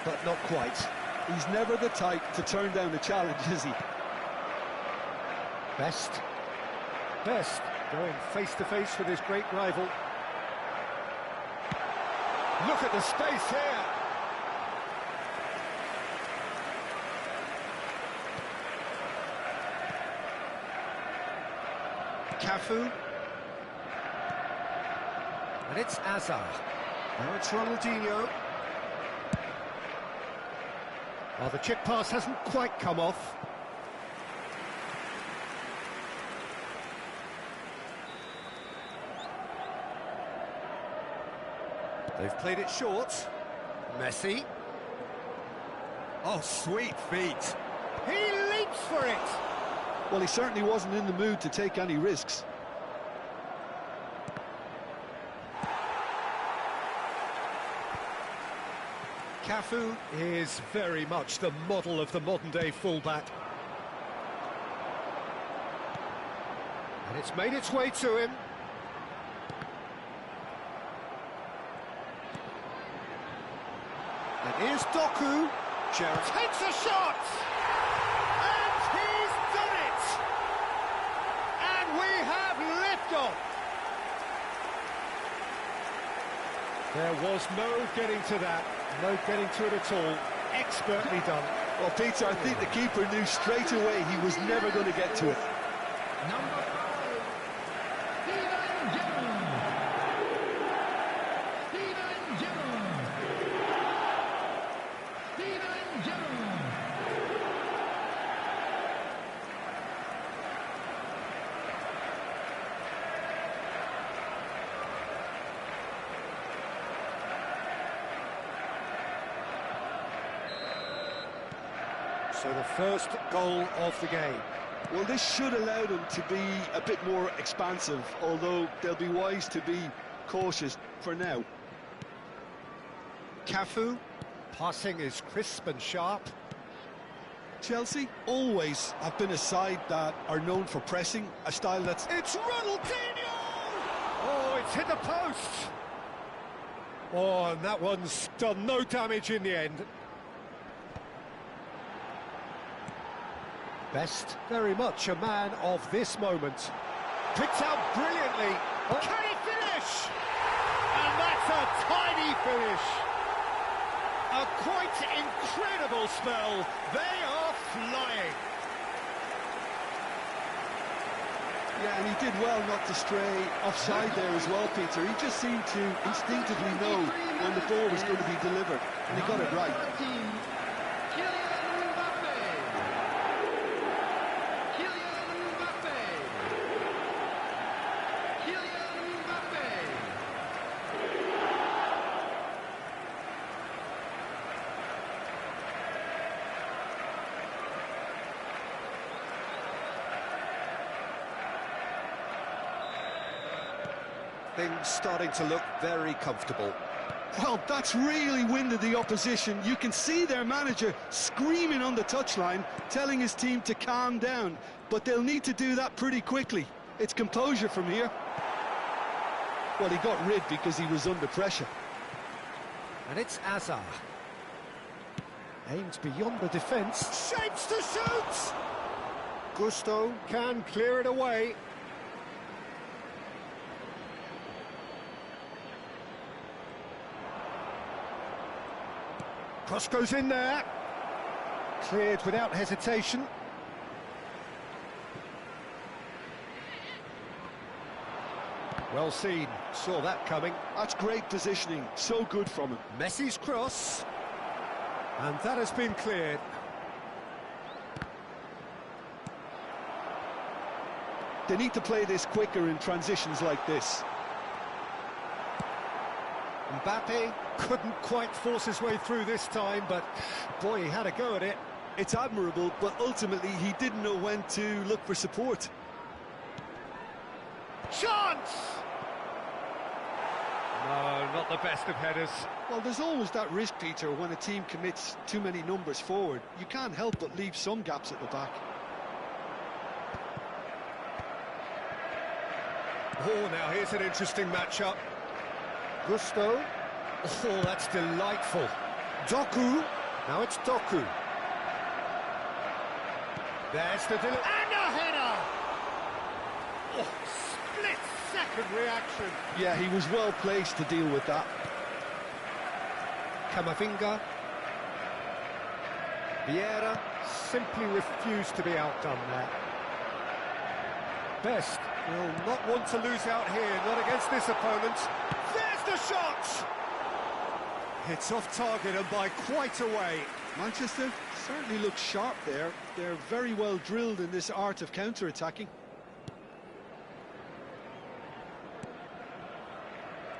S1: but not quite.
S2: He's never the type to turn down a challenge, is he?
S1: Best going face-to-face with his great rival. Look at the space here. Cafu. And it's Azar. Now it's Ronaldinho. Well, the chip pass hasn't quite come off. They've played it short. Messi. Oh, sweet feet. He leaps for it.
S2: Well, he certainly wasn't in the mood to take any risks.
S1: Cafu is very much the model of the modern-day fullback. And it's made its way to him. And here's Doku. Gerrard takes a shot! And he's done it! And we have liftoff! There was no getting to that. No getting to it at all. Expertly done.
S2: Well, Peter, I think the keeper knew straight away he was never going to get to it.
S3: Number 5, Steven Gerrard. Steven Gerrard. Steven Gerrard.
S1: So the first goal of the game.
S2: Well, this should allow them to be a bit more expansive, although they'll be wise to be cautious for now.
S1: Cafu, passing is crisp and sharp.
S2: Chelsea always have been a side that are known for pressing, a style that's...
S1: It's Ronaldinho! Oh, it's hit the post! Oh, and that one's done no damage in the end. Best, very much a man of this moment. Picked out brilliantly. Oh. Can he finish? And that's a tiny finish. A quite incredible spell. They are flying.
S2: Yeah, and he did well not to stray offside there as well, Peter. He just seemed to instinctively know when the ball was going to be delivered, and he got it right.
S1: Things starting to look very comfortable.
S2: Well, that's really winded the opposition. You can see their manager screaming on the touchline, telling his team to calm down. But they'll need to do that pretty quickly. It's composure from here. Well, he got rid because he was under pressure.
S1: And it's Azar. Aims beyond the defence. Shapes to shoot! Gusto can clear it away. Cross goes in there. Cleared without hesitation. Well seen. Saw that coming.
S2: That's great positioning. So good from him.
S1: Messi's cross. And that has been cleared.
S2: They need to play this quicker in transitions like this.
S1: Mbappe couldn't quite force his way through this time, but boy, he had a go at it.
S2: It's admirable, but ultimately he didn't know when to look for support.
S1: Chance! No, not the best of headers.
S2: Well, there's always that risk, Peter, when a team commits too many numbers forward. You can't help but leave some gaps at the back.
S1: Oh, now here's an interesting matchup. Gusto. Oh, that's delightful. Doku. Now it's Doku. There's the delivery. And a header! Oh, split-second reaction.
S2: Yeah, he was well placed to deal with that.
S1: Camavinga. Vieira simply refused to be outdone there. Best will not want to lose out here, not against this opponent. There's the shot! It's off target and by quite a way.
S2: Manchester certainly looks sharp there. They're very well drilled in this art of counter-attacking.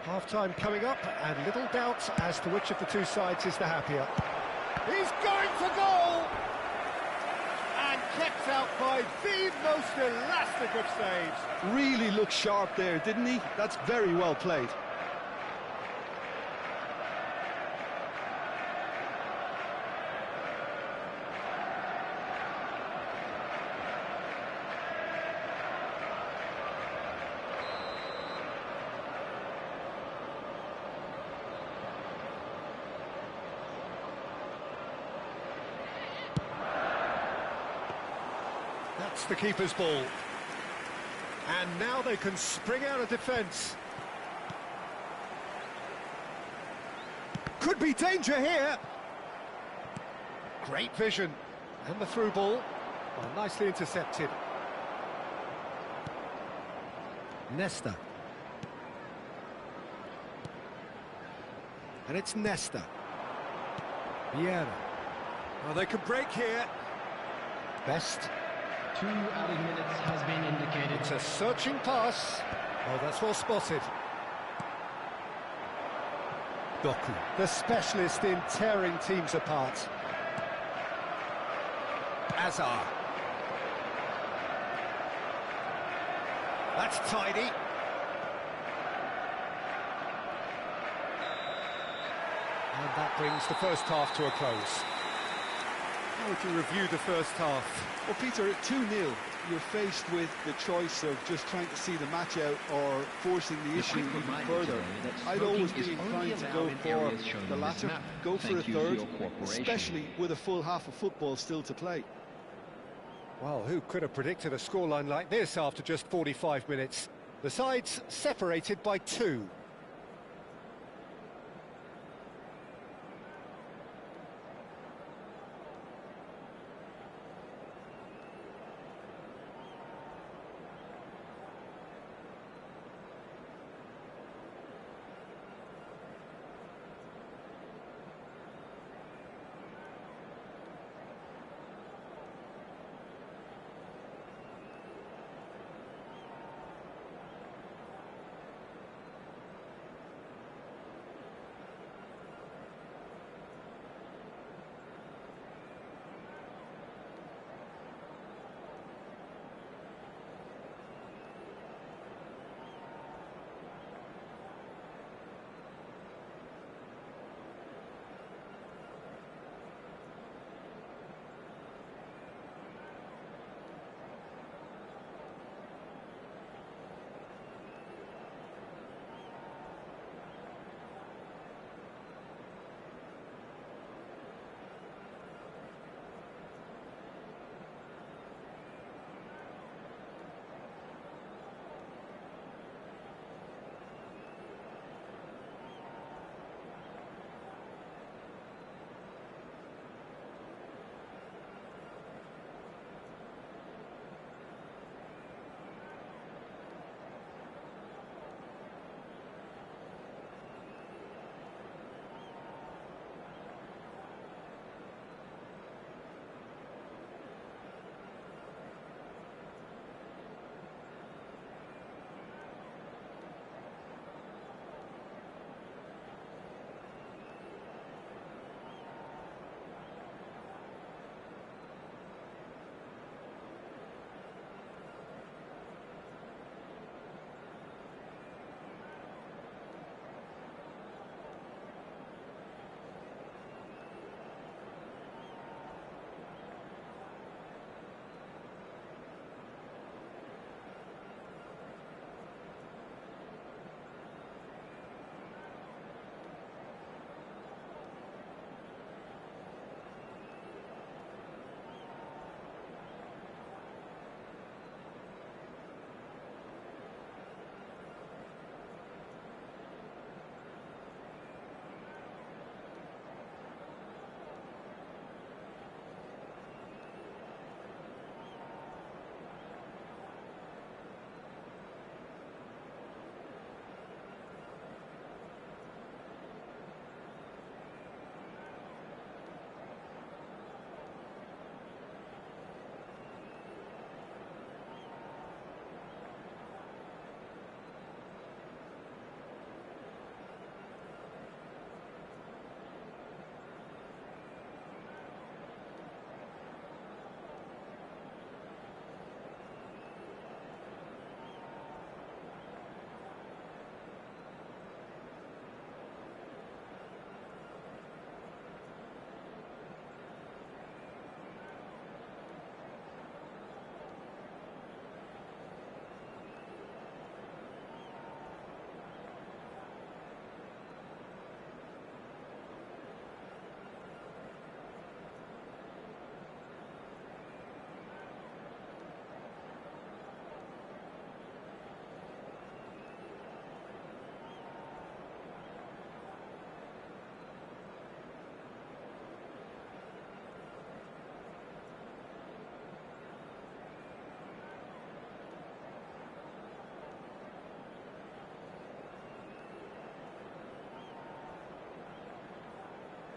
S1: Half-time coming up, and little doubt as to which of the two sides is the happier. He's going for goal! And kept out by the most elastic of saves.
S2: Really looked sharp there, didn't he? That's very well played.
S1: That's the keeper's ball. And now they can spring out of defence. Could be danger here. Great vision. And the through ball. Well, nicely intercepted. Nesta. And it's Nesta. Vieira. Well, they can break here. Best.
S4: 2 added minutes has been indicated.
S1: It's a searching pass. Oh, that's well spotted. Doku, the specialist in tearing teams apart. Azar. That's tidy. And that brings the first half to a close. How would you review the first half?
S2: Well, Peter, at 2-0, you're faced with the choice of just trying to see the match out or forcing the issue even further. I'd always be inclined to go for the latter, go for a third, especially with a full half of football still to play.
S1: Well, who could have predicted a scoreline like this after just 45 minutes? The sides separated by 2.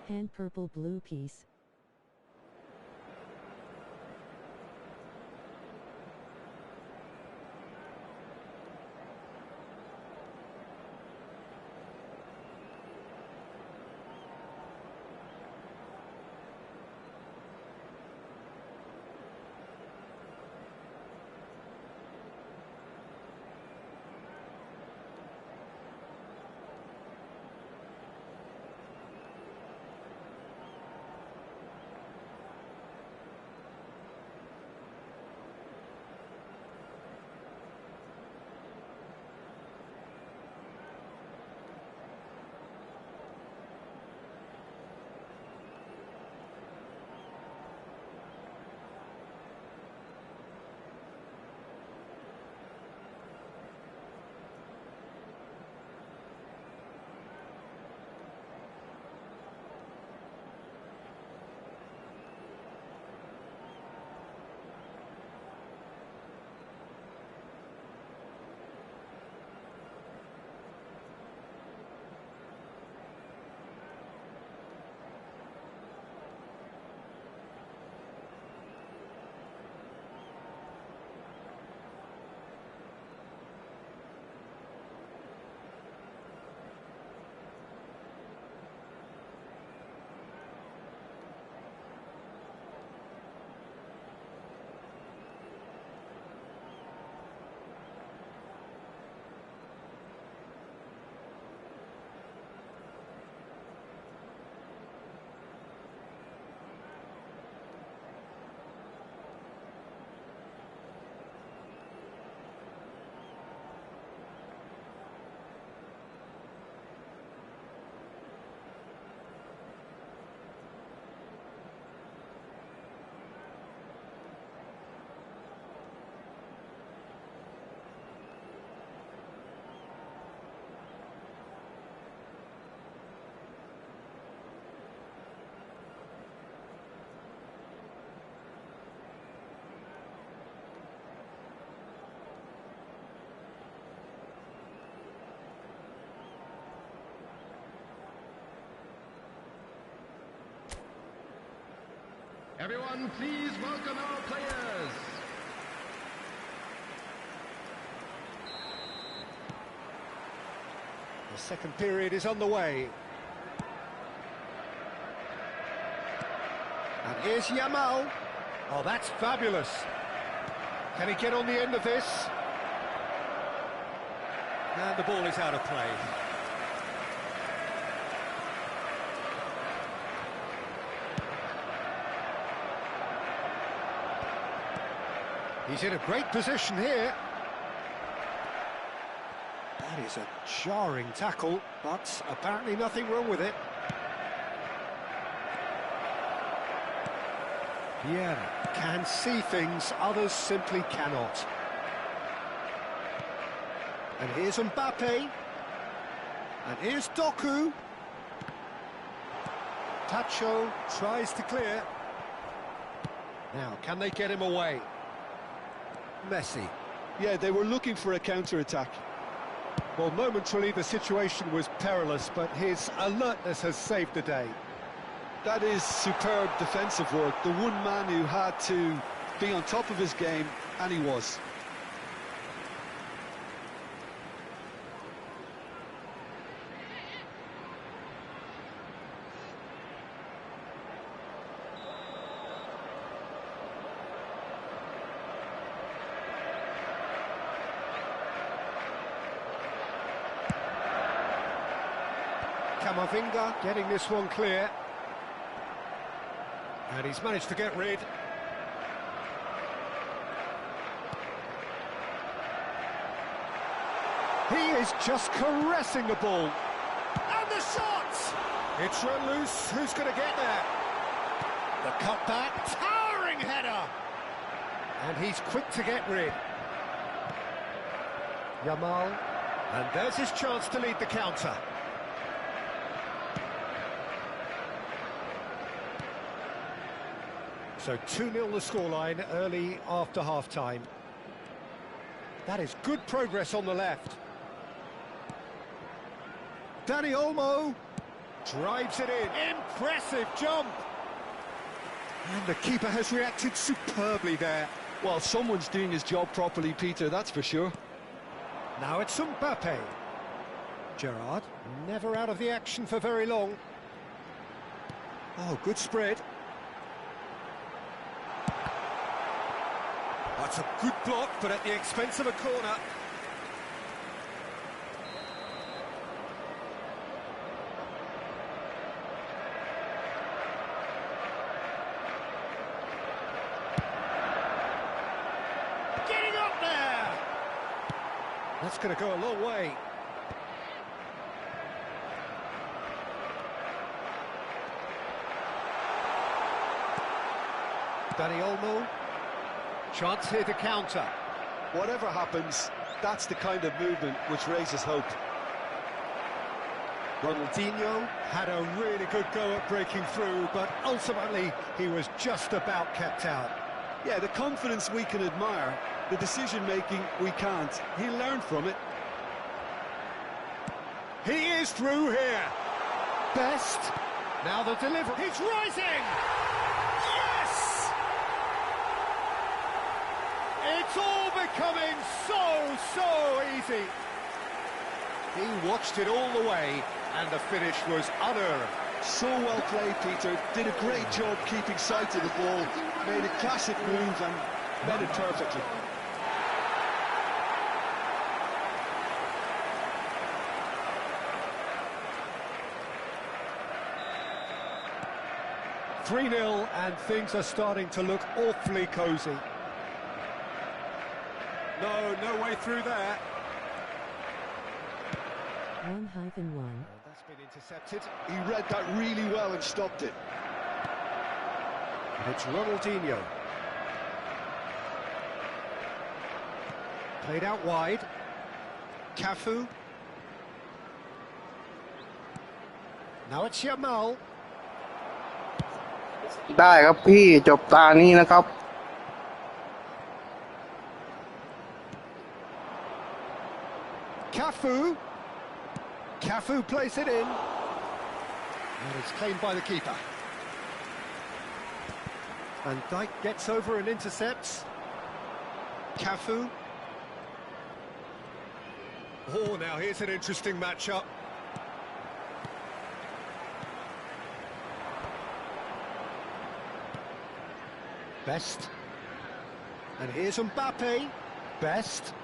S6: Pan purple blue piece.
S3: Everyone, please welcome our players.
S1: The second period is on the way. And here's Yamal. Oh, that's fabulous. Can he get on the end of this? And the ball is out of play. He's in a great position here. That is a jarring tackle, but apparently nothing wrong with it. Vieira can see things others simply cannot. And here's Mbappe. And here's Doku. Tacho tries to clear. Now, can they get him away? Messi.
S2: Yeah, they were looking for a counter-attack.
S1: Well, momentarily the situation was perilous, but his alertness has saved the day.
S2: That is superb defensive work. The one man who had to be on top of his game, and he was.
S1: Camavinga getting this one clear. And he's managed to get rid. He is just caressing the ball. And the shot! It's run loose. Who's going to get there? The cutback, towering header! And he's quick to get rid. Yamal. And there's his chance to lead the counter. So 2-0 the scoreline early after half-time. That is good progress on the left. Dani Olmo Drives it in. Impressive jump. And the keeper has reacted superbly there.
S2: Well, someone's doing his job properly, Peter, that's for sure.
S1: Now it's Mbappe. Gerrard, never out of the action for very long. Oh, good spread. That's a good block, but at the expense of a corner. Getting up there! That's going to go a long way. Dani Olmo. Chance here to counter.
S2: Whatever happens, that's the kind of movement which raises hope.
S1: Ronaldinho had a really good go at breaking through, but ultimately he was just about kept out.
S2: Yeah, the confidence we can admire, the decision-making we can't. He learned from it.
S1: He is through here. Best. Now the delivery. He's rising! Yes! It's all becoming so easy. He watched it all the way, and the finish was unearned.
S2: So well played, Peter. Did a great job keeping sight of the ball. Made a classic move and met it perfectly.
S1: "3-0, and things are starting to look awfully cosy. No way through there.
S6: 1-1.
S1: That's been intercepted.
S2: He read that really well and stopped it.
S1: And it's Ronaldinho. Played out wide. Cafu. Now it's Yamal.
S7: ได้ครับพี่จบตานี้นะครับ
S1: Cafu plays it in. And it's claimed by the keeper. Van Dijk gets over and intercepts. Cafu. Oh, now here's an interesting matchup. Best. And here's Mbappe. Best.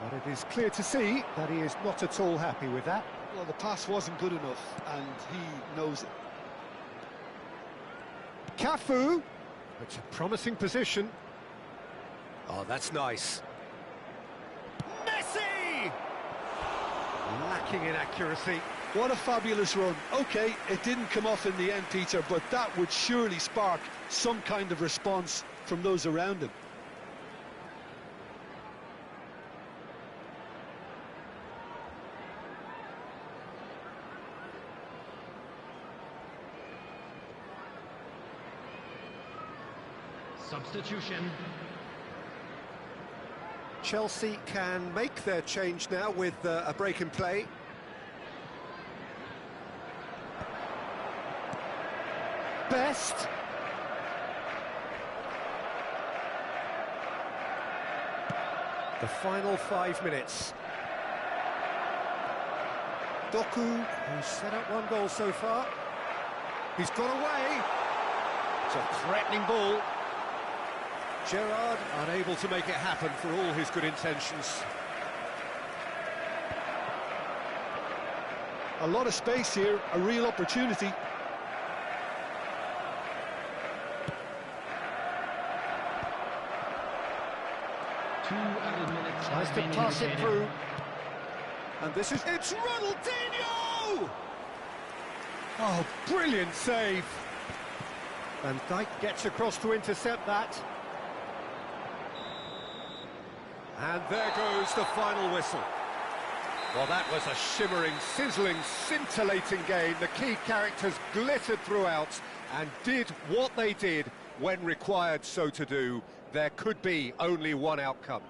S1: But it is clear to see that he is not at all happy with that.
S2: Well, the pass wasn't good enough, and he knows it.
S1: Cafu. It's a promising position. Oh, that's nice. Messi! Lacking in accuracy.
S2: What a fabulous run. OK, it didn't come off in the end, Peter, but that would surely spark some kind of response from those around him.
S4: Substitution.
S1: Chelsea can make their change now with a break in play. Best. The final 5 minutes. Doku, who's set up one goal so far. He's got away. It's a threatening ball. Gerrard unable to make it happen for all his good intentions.
S2: A lot of space here, a real opportunity.
S1: Tries to pass it through. And this is... It's Ronaldinho! Oh, brilliant save. Van Dijk gets across to intercept that. And there goes the final whistle. Well, that was a shimmering, sizzling, scintillating game. The key characters glittered throughout and did what they did when required so to do. There could be only one outcome.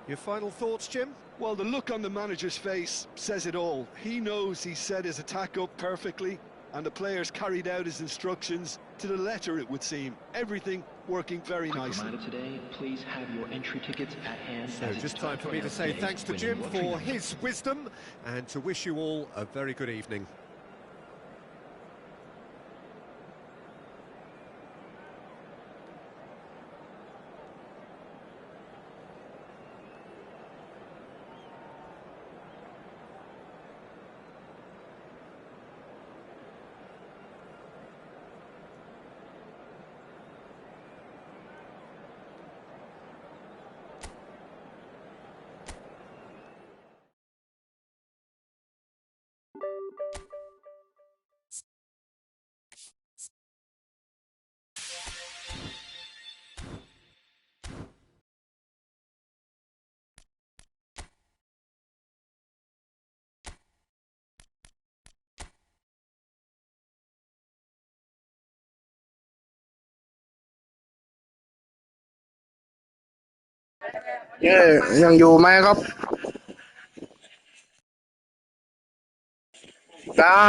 S1: Your final thoughts, Jim?
S2: Well, the look on the manager's face says it all. He knows he set his attack up perfectly, and the players carried out his instructions to the letter, it would seem. Everything working very nicely.
S8: Today, please have your entry tickets at hand.
S1: So just time for me to say thanks to Jim for his wisdom and to wish you all a very good evening.
S7: ยังอยู่ไหมครับ ได้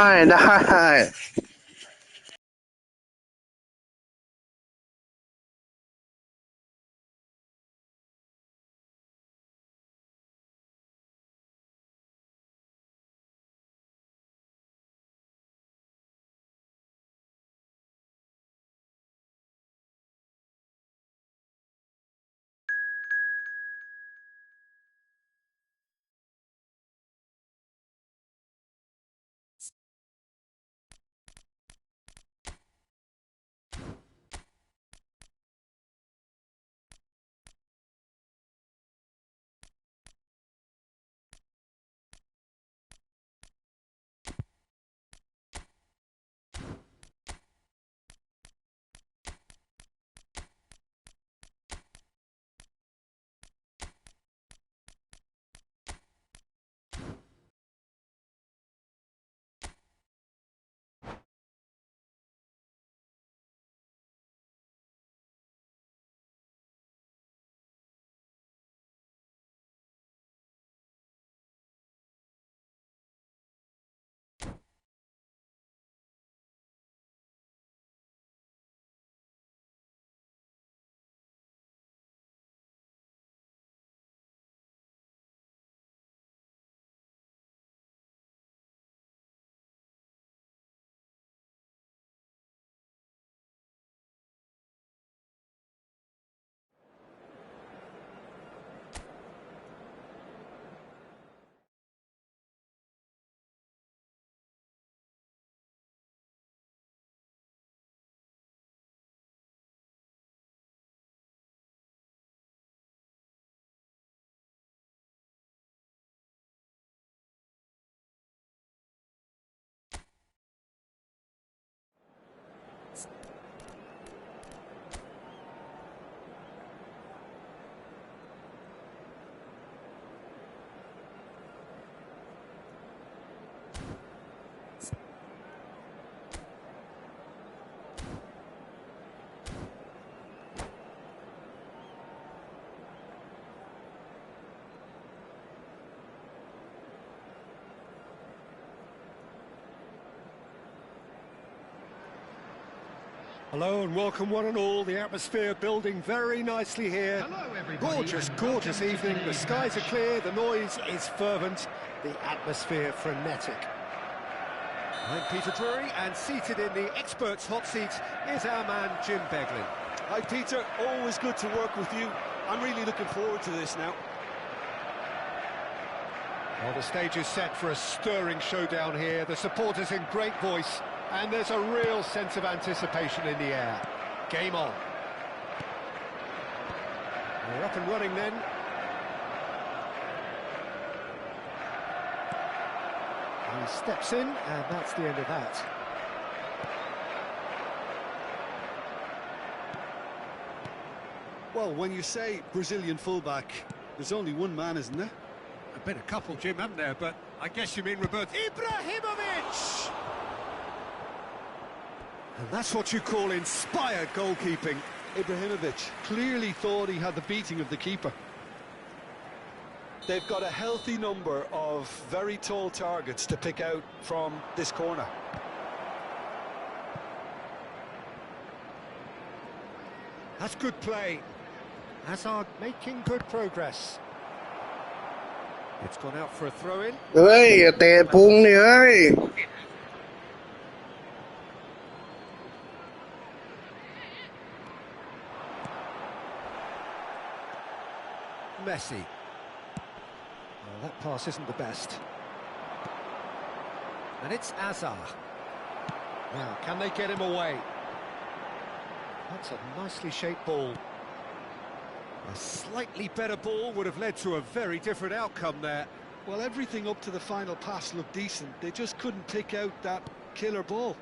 S1: Hello and welcome one and all. The atmosphere building very nicely here. Gorgeous evening. The skies are clear, the noise is fervent, the atmosphere frenetic. I'm Peter Drury, and seated in the experts' hot seat is our man Jim Beglin.
S2: Hi Peter, always good to work with you. I'm really looking forward to this now.
S1: Well, the stage is set for a stirring showdown here. The supporters in great voice, and there's a real sense of anticipation in the air. Game on. We're up and running then. He steps in, and that's the end of that.
S2: Well, when you say Brazilian fullback, there's only one man, isn't there?
S1: There've been a couple, Jim, haven't there? But I guess you mean Roberto Ibrahimovic! And that's what you call inspired goalkeeping.
S2: Ibrahimovic clearly thought he had the beating of the keeper. They've got a healthy number of very tall targets to pick out from this corner.
S1: That's good play. Hazard making good progress. It's gone out for a throw-in.
S7: เฮ้ยเตะพุงนี่เฮ้ย
S1: Messi. Well, that pass isn't the best. And it's Azar. Now, can they get him away? That's a nicely shaped ball. A slightly better ball would have led to a very different outcome there.
S2: Well, everything up to the final pass looked decent. They just couldn't pick out that killer ball.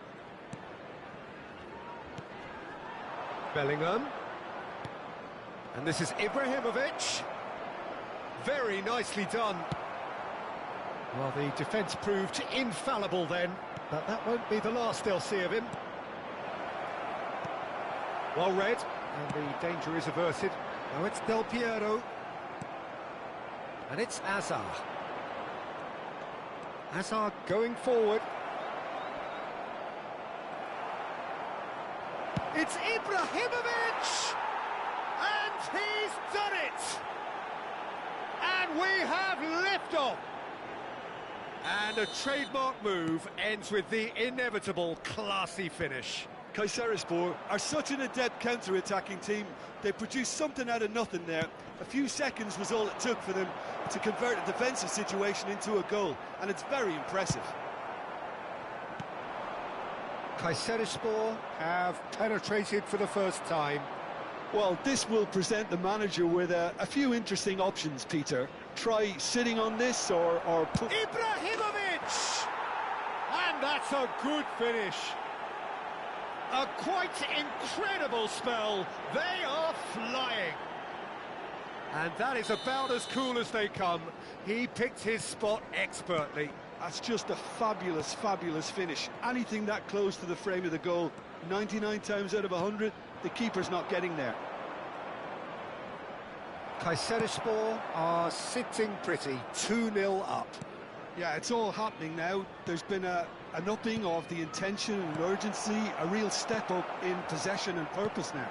S1: Bellingham. And this is Ibrahimovic. Very nicely done. Well, the defence proved infallible then, but that won't be the last they'll see of him. Well read, and the danger is averted. Now it's Del Piero. And it's Azar. Azar going forward. It's Ibrahimovic! And he's done it! And we have liftoff! And a trademark move ends with the inevitable classy finish.
S2: Kayserispor are such an adept counter-attacking team. They produced something out of nothing there. A few seconds was all it took for them to convert a defensive situation into a goal, and it's very impressive.
S1: Kayserispor have penetrated for the first time.
S2: Well, this will present the manager with a few interesting options, Peter. Try sitting on this or put...
S1: Ibrahimovic! And that's a good finish. A quite incredible spell. They are flying. And that is about as cool as they come. He picked his spot expertly.
S2: That's just a fabulous, fabulous finish. Anything that close to the frame of the goal, 99 times out of 100, the keeper's not getting there.
S1: Kayserispor are sitting pretty, 2-0 up.
S2: Yeah, it's all happening now. There's been an upping of the intention and urgency, a real step up in possession and purpose now.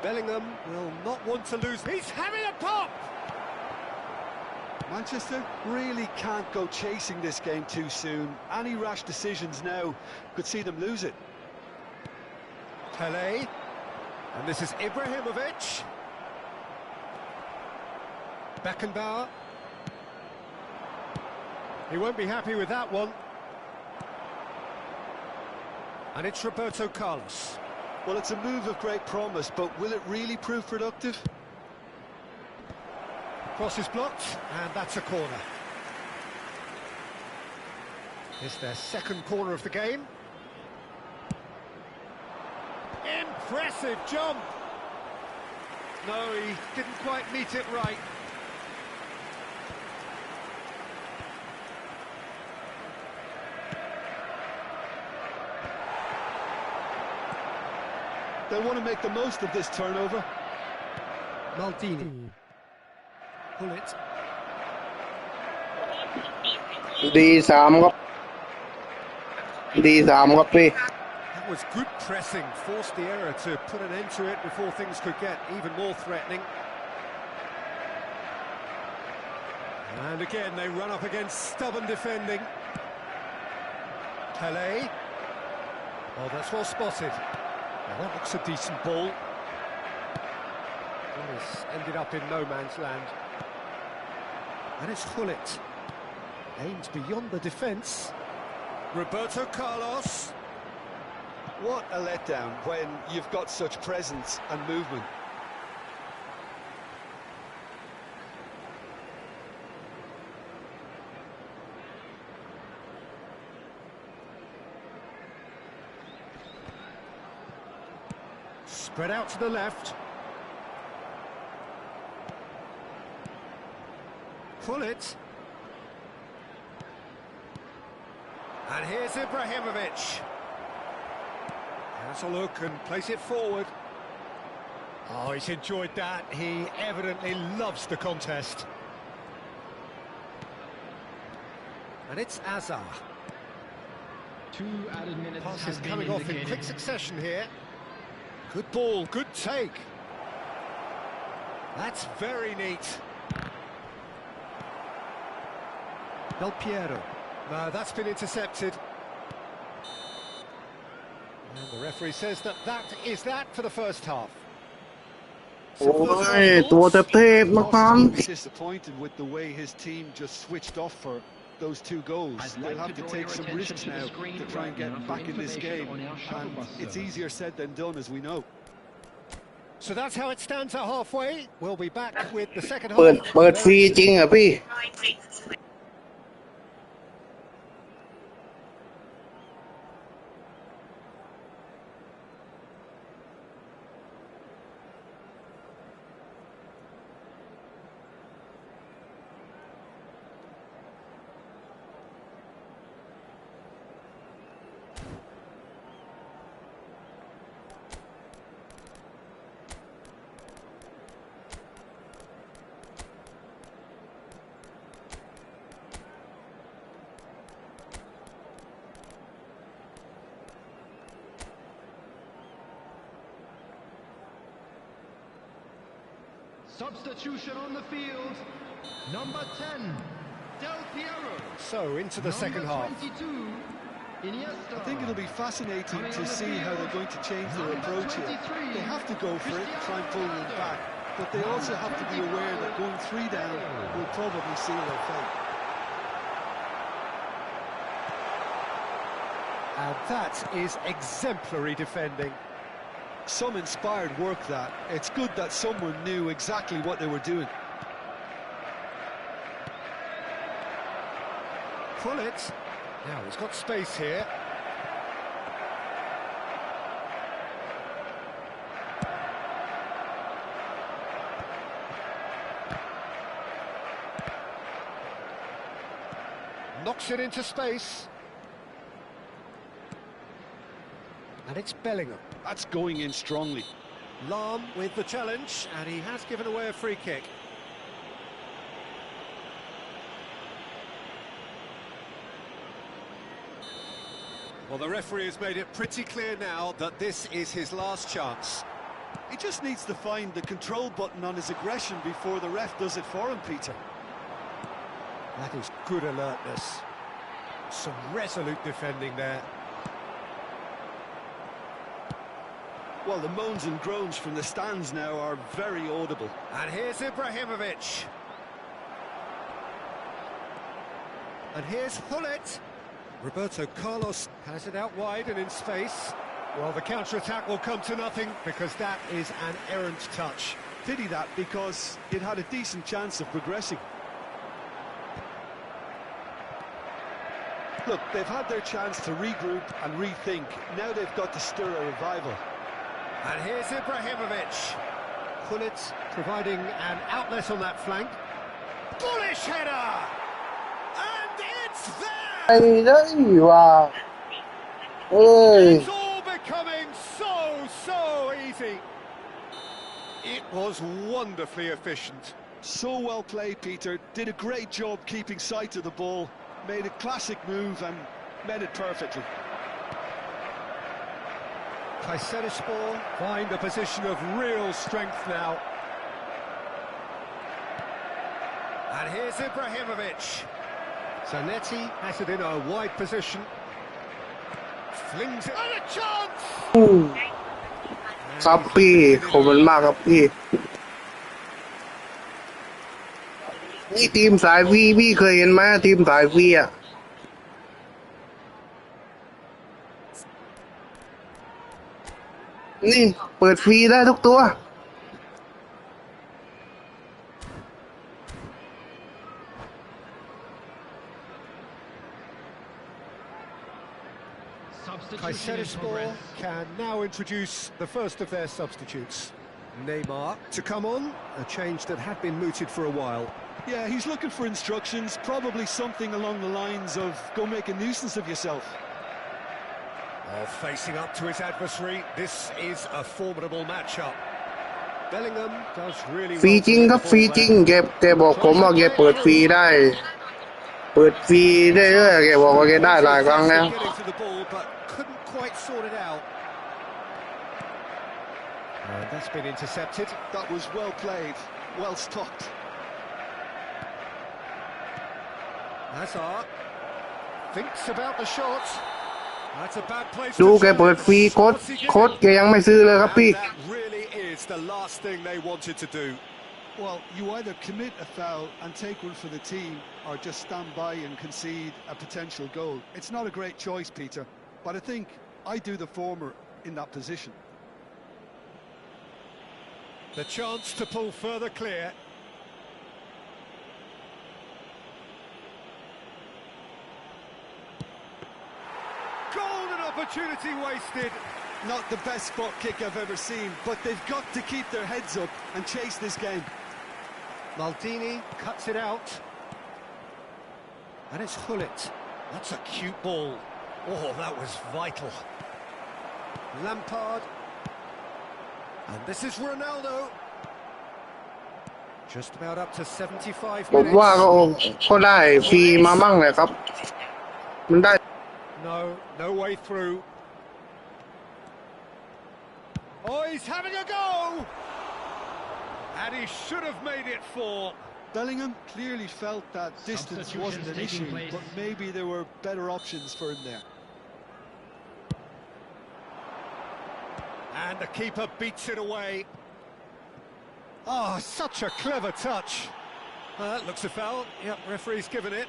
S1: Bellingham will not want to lose. He's having a pop!
S2: Manchester really can't go chasing this game too soon. Any rash decisions now could see them lose it.
S1: Pele. And this is Ibrahimovic. Beckenbauer. He won't be happy with that one. And it's Roberto Carlos.
S2: Well, it's a move of great promise, but will it really prove productive?
S1: Cross is blocked, and that's a corner. It's their second corner of the game. Impressive jump! No, he didn't quite meet it right.
S2: They want to make the most of this turnover.
S1: Maldini. Pull it.
S7: D3 ครับ D3 ครับพี่
S1: That was good pressing, forced the error to put an end to it before things could get even more threatening. And again, they run up against stubborn defending. Pele. Oh, that's well spotted. Now that looks a decent ball. Well, it's ended up in no man's land. And it's Hullet. Aimed beyond the defence. Roberto Carlos.
S2: What a letdown when you've got such presence and movement.
S1: Spread out to the left. Pull it. And here's Ibrahimovic. Has a look and place it forward. Oh, he's enjoyed that. He evidently loves the contest. And it's Azar.
S4: 2 added minutes
S1: Pass
S4: has
S1: is
S4: been
S1: coming off in
S4: indicated.
S1: quick succession here. Good ball, good take. That's very neat. Del Piero. No, that's been intercepted. And the referee says that is that for the first half.
S7: โอ้ยตัวเทพๆนะครับ
S2: Disappointed with the way his team just switched off for those 2 goals. They'll have to take some risks now to try and get back in this game, and it's easier said than done, as we know.
S1: So that's how it stands at halfway. We'll be back with the second half.
S7: เปิดฟรีจริงเหรอพี่
S3: Substitution on the field. Number 10, Del Piero.
S1: So into the second half.
S3: 22, Iniesta.
S2: I think it'll be fascinating to see how they're going to change their approach here. They have to go for it, try and pull them back, but they also have to be aware that going 3 down will probably seal their fate.
S1: And that is exemplary defending.
S2: Some inspired work that. It's good that someone knew exactly what they were doing.
S1: Pull it. Now he's got space here. Knocks it into space. And it's Bellingham.
S2: That's going in strongly.
S1: Lahm with the challenge, and he has given away a free kick. Well, the referee has made it pretty clear now that this is his last chance.
S2: He just needs to find the control button on his aggression before the ref does it for him, Peter.
S1: That is good alertness. Some resolute defending there.
S2: Well, the moans and groans from the stands now are very audible.
S1: And here's Ibrahimovic. And here's Hullet. Roberto Carlos has it out wide and in space. Well, the counter-attack will come to nothing because that is an errant touch.
S2: Pity that, because it had a decent chance of progressing. Look, they've had their chance to regroup and rethink. Now they've got to stir a revival.
S1: And here's Ibrahimovic. Hullet providing an outlet on that flank. Bullish header! And it's there!
S7: ไอ้ได้ว่ะเอ้ย
S1: It's all becoming so easy. It was wonderfully efficient.
S2: So well played, Peter. Did a great job keeping sight of the ball. Made a classic move and met it perfectly.
S1: Kayserispor find a position of real strength now. And here's Ibrahimovic. Zanetti has it in a wide position. Flings it. And a chance!
S7: ครับพี่ขอบคุณมากครับพี่นี่ทีมสายวีพี่เคยเห็นไหมทีมสายวีอ่ะนี่เปิดฟรีได้ทุกตัว
S1: Kayserispor can now introduce the first of their substitutes. Neymar to come on, a change that had been mooted for a while.
S2: Yeah, he's looking for instructions, probably something along the lines of, go make a nuisance of yourself.
S1: Oh, facing up to his adversary, this is a formidable matchup. Bellingham does really
S7: ฟรี
S1: well
S7: จ
S1: to
S7: ริง
S1: win
S7: ค
S1: the
S7: รับฟรี
S1: ball
S7: จริง
S1: there.
S7: แกบอกผมว่าแกเปิดฟรีได้ เปิดฟรีได้เรื่อยแกบอกว่าแกได้หลายครั้งแล้ว
S1: Getting to the ball, but couldn't quite sort it out. And that's been intercepted.
S2: That was well played, well stopped.
S1: Hazard thinks about the shot. That's a bad place
S7: ดู
S1: to
S7: แกเปิดฟรี
S1: challenge.
S7: โค้ด
S1: What's he
S7: โค้ด
S1: giving?
S7: แกยังไม่ซื้อเลยครับพี่
S1: And that really is the last thing they wanted to do.
S2: Well, you either commit a foul and take one for the team, or just stand by and concede a potential goal. It's not a great choice, Peter, but I think I do the former in that position.
S1: The chance to pull further clear. Golden opportunity wasted.
S2: Not the best spot kick I've ever seen, but they've got to keep their heads up and chase this game.
S1: Maldini cuts it out. And it's Hullet. That's a cute ball. Oh, that was vital. Lampard. And this is Ronaldo. Just about up to 75
S7: ผมว่า
S1: minutes.
S7: ก็ได้ฟรีมามั่งเลยครับ มันได้
S1: No way through. Oh, he's having a go! And he should have made it 4.
S2: Bellingham clearly felt that distance wasn't an issue, but maybe there were better options for him there.
S1: And the keeper beats it away. Oh, such a clever touch. That looks a foul. Yep, referee's given it.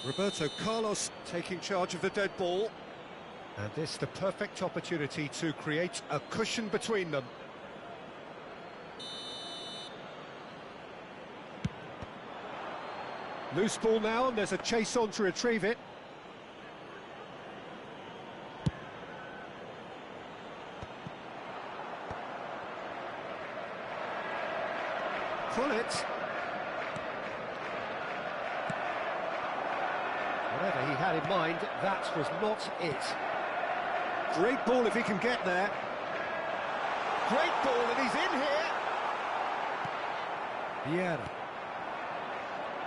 S1: Roberto Carlos taking charge of the dead ball. And this the perfect opportunity to create a cushion between them. Loose ball now, and there's a chase on to retrieve it. Pull it. Whatever he had in mind, that was not it. Great ball if he can get there. Great ball, and he's in here. Vieira.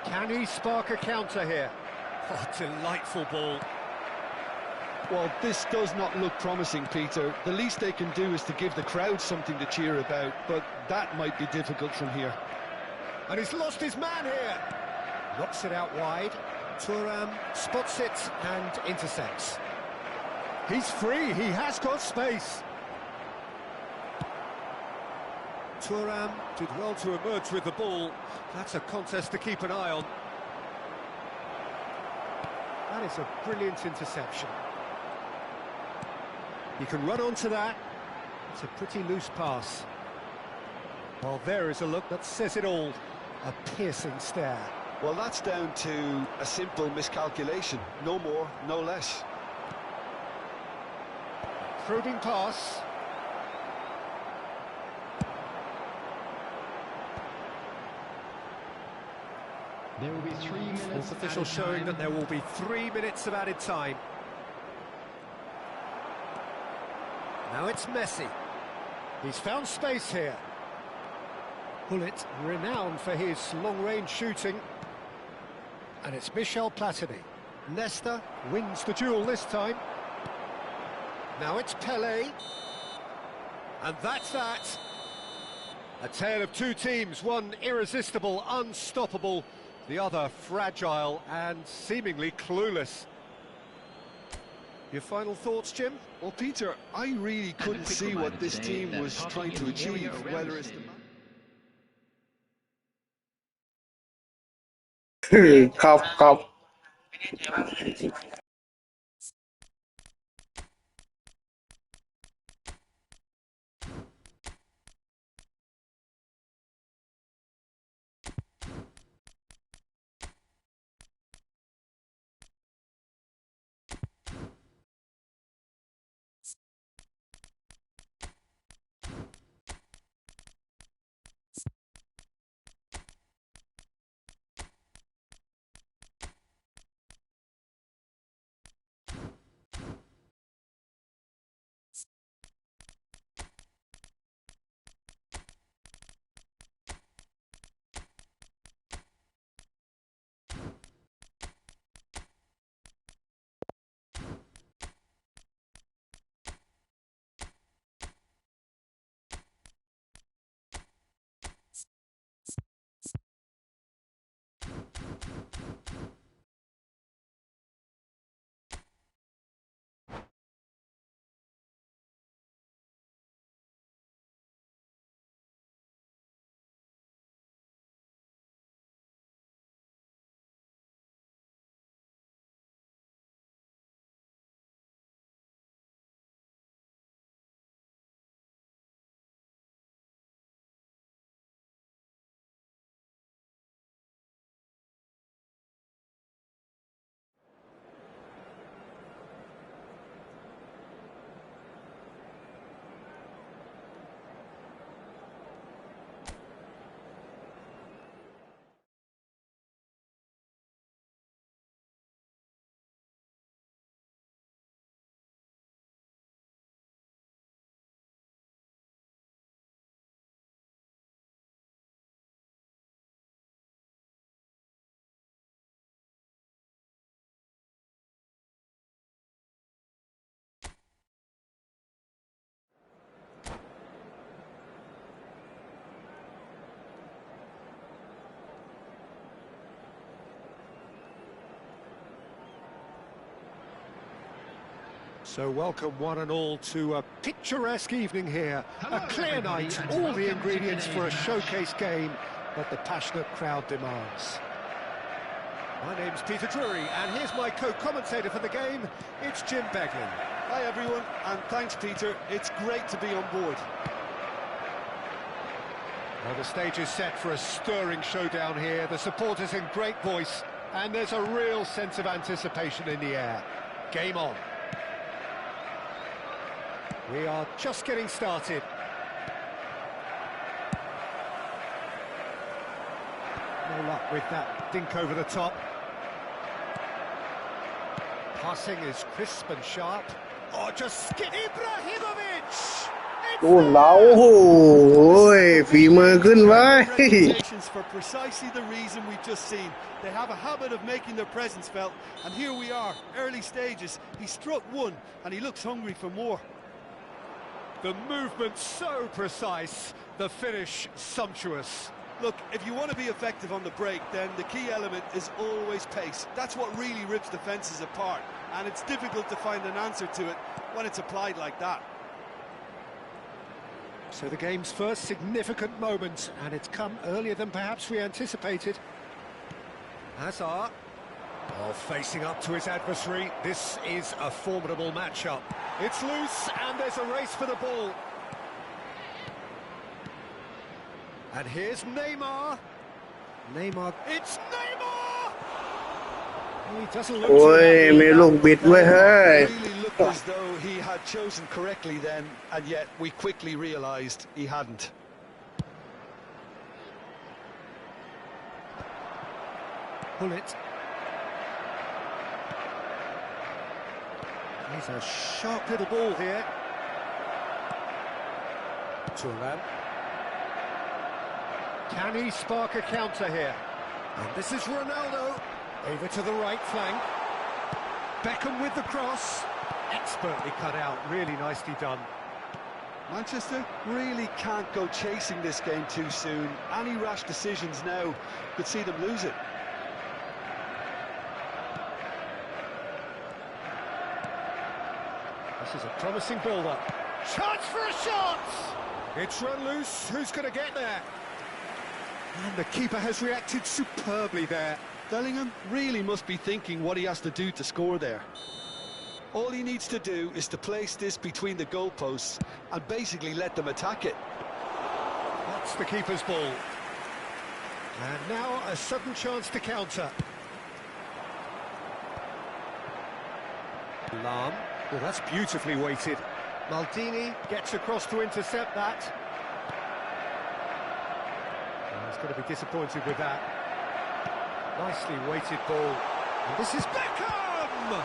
S1: Can he spark a counter here? Oh, delightful ball.
S2: Well, this does not look promising, Peter. The least they can do is to give the crowd something to cheer about, but that might be difficult from here.
S1: And he's lost his man here. Knocks it out wide. Thuram spots it and intercepts. He's free, he has got space. Thuram did well to emerge with the ball. That's a contest to keep an eye on. That is a brilliant interception. He can run onto that. It's a pretty loose pass. Well, there is a look that says it all. A piercing stare.
S2: Well, that's down to a simple miscalculation. No more, no less.
S1: Probing pass.
S4: There will be 3 minutes.
S1: Fourth official showing that there will be 3 minutes of added time. Now it's Messi. He's found space here. Hullet, renowned for his long-range shooting. And it's Michel Platini. Nesta wins the duel this time. Now it's Pelé. And that's that. A tale of two teams, one irresistible, unstoppable, the other fragile and seemingly clueless. Your final thoughts, Jim?
S2: Well, Peter, I really couldn't see what this team was trying to achieve, whether it's the...
S7: ครับ
S1: So welcome one and all to a picturesque evening here. A clear night, all the ingredients for a showcase game that the passionate crowd demands. My name's Peter Drury, and here's my co-commentator for the game. It's Jim Beglin.
S2: Hi everyone, and thanks Peter. It's great to be on board.
S1: Well, the stage is set for a stirring showdown here. The supporters in great voice, and there's a real sense of anticipation in the air. Game on. We are just getting started. No luck with that dink over the top. Passing is crisp and sharp. Oh, just skip Ibrahimovic!
S7: โอ้เหลาโอ้ยฝีมือขึ้นไว้
S2: Reputations for precisely the reason we've just seen. They have a habit of making their presence felt, and here we are, early stages. He struck one, and he looks hungry for more.
S1: The movement so precise, the finish sumptuous.
S2: Look, if you want to be effective on the break, then the key element is always pace. That's what really rips defences apart, and it's difficult to find an answer to it when it's applied like that.
S1: So the game's first significant moment, and it's come earlier than perhaps we anticipated. Hazard, facing up to his adversary. This is a formidable matchup. It's loose, and there's a race for the ball. And here's Neymar. It's Neymar! He doesn't look
S7: โอ้ย
S1: too
S7: มีลูกบิดไว้เฮ้ย
S2: Really looked as though he had chosen correctly then, and yet we quickly realised he hadn't.
S1: Pull it. He's a sharp little ball here. Turan. Can he spark a counter here? And this is Ronaldo. Over to the right flank. Beckham with the cross. Expertly cut out, really nicely done.
S2: Manchester really can't go chasing this game too soon. Any rash decisions now could see them lose it.
S1: This is a promising build-up. Chance for a shot! It's run loose. Who's going to get there? And the keeper has reacted superbly there.
S2: Bellingham really must be thinking what he has to do to score there. All he needs to do is to place this between the goalposts and basically let them attack it.
S1: That's the keeper's ball. And now a sudden chance to counter. Lam. Well, that's beautifully weighted. Maldini gets across to intercept that. He's going to be disappointed with that. Nicely weighted ball. And this is Beckham!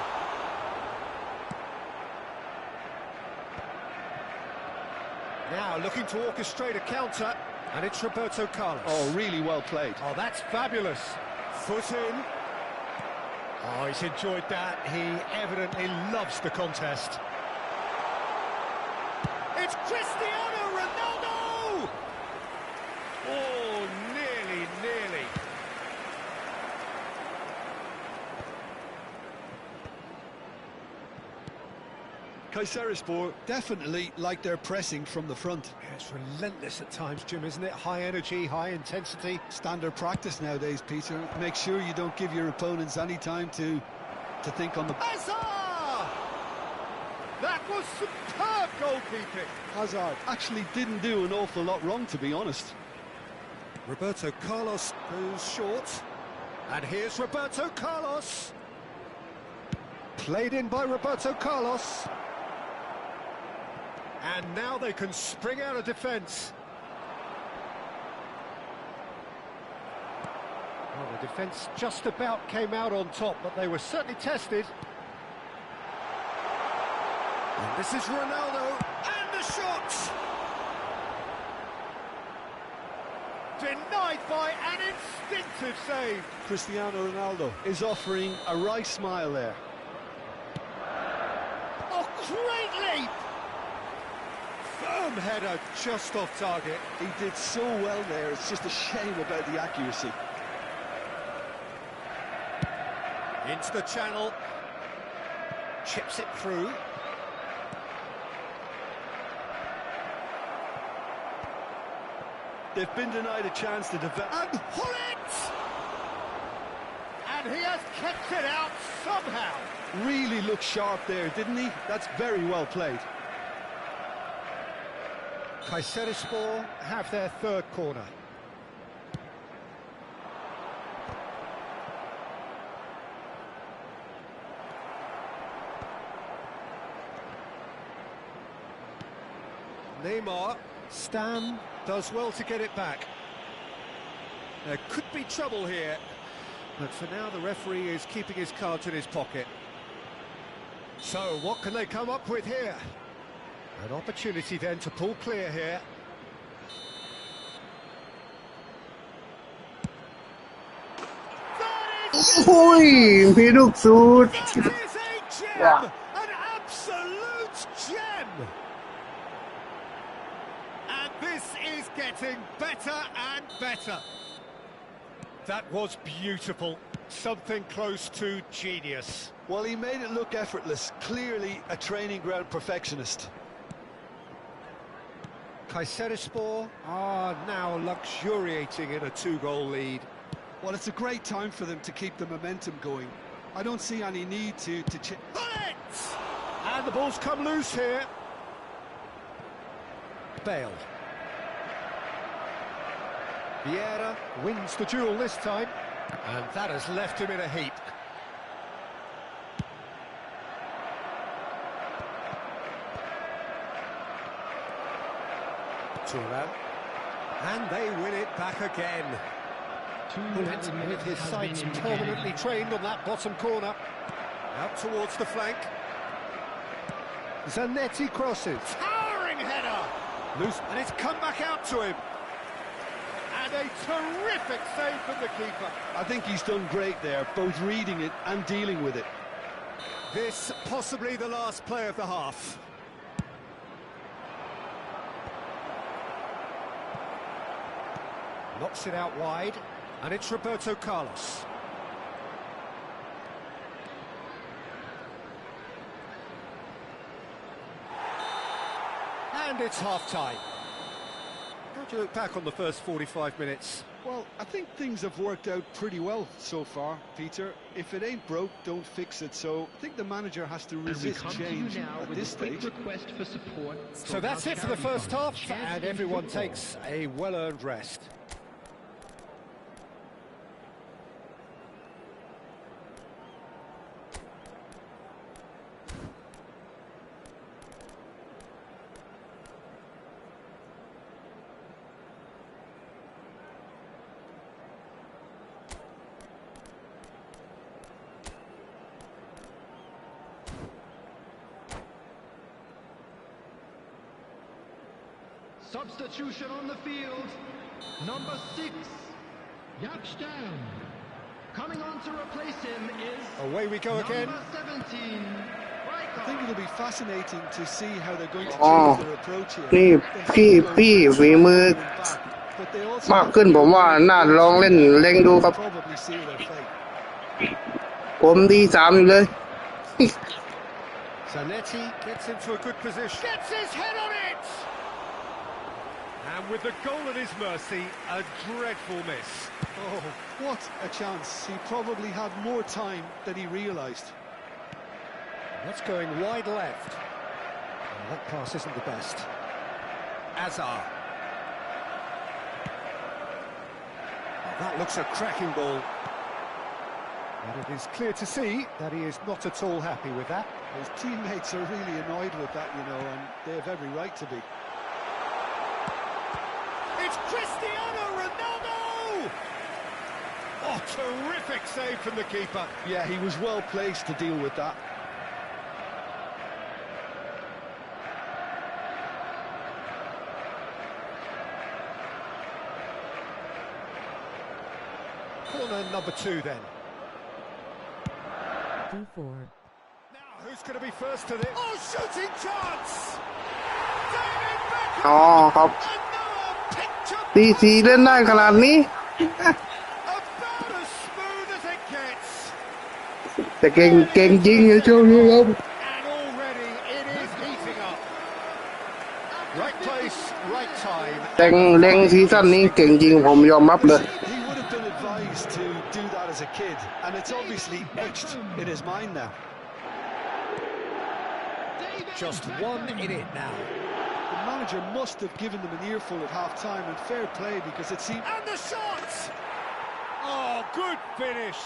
S1: Now looking to orchestrate a counter, and it's Roberto Carlos.
S2: Oh, really well played.
S1: Oh, that's fabulous. Foot in. Oh, he's enjoyed that. He evidently loves the contest. It's Cristiano Ronaldo! Oh, nearly.
S2: Kayserispor definitely like their pressing from the front.
S1: Yeah, it's relentless at times, Jim, isn't it? High energy, high intensity.
S2: Standard practice nowadays, Peter. Make sure you don't give your opponents any time to think on the...
S1: Hazard! That was superb goalkeeping.
S2: Hazard actually didn't do an awful lot wrong, to be honest.
S1: Roberto Carlos goes short. And here's Roberto Carlos. Played in by Roberto Carlos. And now they can spring out of defence. Well, the defence just about came out on top, but they were certainly tested. And this is Ronaldo, and the shot! Denied by an instinctive save.
S2: Cristiano Ronaldo is offering a wry smile there.
S1: Oh, great leap! Firm header just off target.
S2: He did so well there, it's just a shame about the accuracy.
S1: Into the channel. Chips it through.
S2: They've been denied a chance to develop.
S1: And pull it! And he has kept it out somehow.
S2: Really looked sharp there, didn't he? That's very well played.
S1: Kayserispor have their third corner. Neymar, Stam does well to get it back. There could be trouble here, but for now the referee is keeping his cards in his pocket. So what can they come up with here? An opportunity then to pull clear here.
S7: Ôi, phi đục sút.
S1: That is a gem! An absolute gem! And this is getting better and better. That was beautiful. Something close to genius.
S2: Well, he made it look effortless. Clearly a training ground perfectionist.
S1: Kayserispor are now luxuriating in a two-goal lead.
S2: Well, it's a great time for them to keep the momentum going. I don't see any need to change.
S1: And the ball's come loose here. Bale. Vieira wins the duel this time, and that has left him in a heap. Turan. And they win it back again. Bullet with his sights permanently trained on that bottom corner. Out towards the flank. Zanetti crosses. Towering header! Loose, and it's come back out to him. And a terrific save from the keeper.
S2: I think he's done great there, both reading it and dealing with it.
S1: This possibly the last play of the half. Knocks it out wide, and it's Roberto Carlos. And it's half-time. How do you look back on the first 45 minutes?
S2: Well, I think things have worked out pretty well so far, Peter. If it ain't broke, don't fix it. So I think the manager has to resist change at this stage.
S8: Request for support.
S1: So that's it for the first half, and everyone takes a well-earned rest.
S3: Substitution on the field. Number 6, Yakstein. Coming on to replace him is
S1: Away we go again.
S3: number 17.
S2: I think it'll be fascinating to see how they're going to change
S7: Oh.
S2: their approach here.
S7: พี่ฝีมือ
S2: But they also
S7: มากขึ้นผมว่าน่าลองเล่นเล็งดูครับ
S2: probably seal their fate.
S7: ผมดี3อยู่เลย
S1: Zanetti gets into a good position. Gets his head on it! And with the goal at his mercy, a dreadful miss.
S2: Oh, what a chance. He probably had more time than he realised.
S1: That's going wide left. And that pass isn't the best. Azar. Oh, that looks a cracking ball. But it is clear to see that he is not at all happy with that.
S2: His teammates are really annoyed with that, you know, and they have every right to be.
S1: It's Cristiano Ronaldo! Oh, terrific save from the keeper.
S2: Yeah, he was well placed to deal with that.
S1: Corner number 2 then.
S6: D4.
S1: Now, who's going to be first to this? Oh, shooting chance! David Beckham!
S7: อ๋อครับ
S1: Another picture
S7: ตีสีเล่นได้ขนาดนี้
S1: about as smooth as it gets.
S7: แต่เก่งจริงในช่วงนี้ครับ
S1: And already it is heating up. Right place, right time.
S7: แต่งเล็งซีซั่นนี้เก่งจริงผมยอมรับเลย
S2: He would have been advised to do that as a kid, and it's obviously etched in his mind now.
S1: Just one in it now.
S2: The manager must have given them an earful at half-time, and fair play because it seemed...
S1: And the shot! Oh, good finish.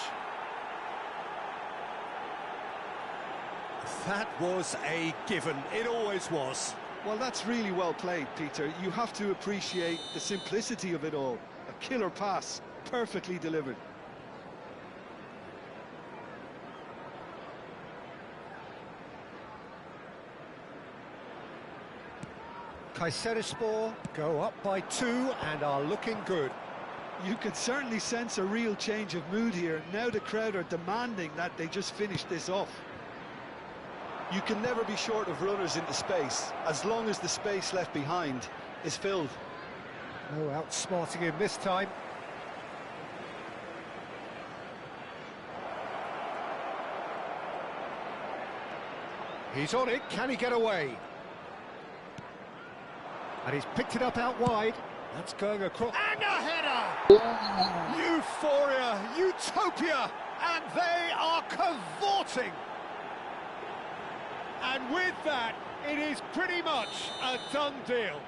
S1: That was a given. It always was.
S2: Well, that's really well played, Peter. You have to appreciate the simplicity of it all. A killer pass, perfectly delivered.
S1: Kayserispor go up by 2 and are looking good.
S2: You can certainly sense a real change of mood here. Now the crowd are demanding that they just finish this off. You can never be short of runners into space, as long as the space left behind is filled.
S1: No outsmarting him this time. He's on it, can he get away? And he's picked it up out wide. That's going across. And a header! Euphoria, utopia, and they are cavorting. And with that, it is pretty much a done deal.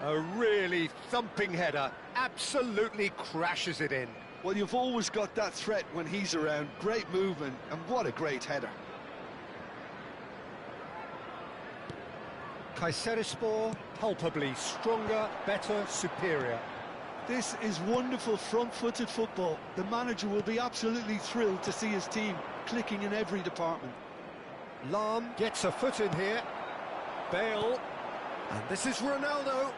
S1: A really thumping header, absolutely crashes it in.
S2: Well, you've always got that threat when he's around. Great movement, and what a great header.
S1: Kayserispor, palpably stronger, better, superior.
S2: This is wonderful front-footed football. The manager will be absolutely thrilled to see his team clicking in every department.
S1: Lam gets a foot in here. Bale. And this is Ronaldo.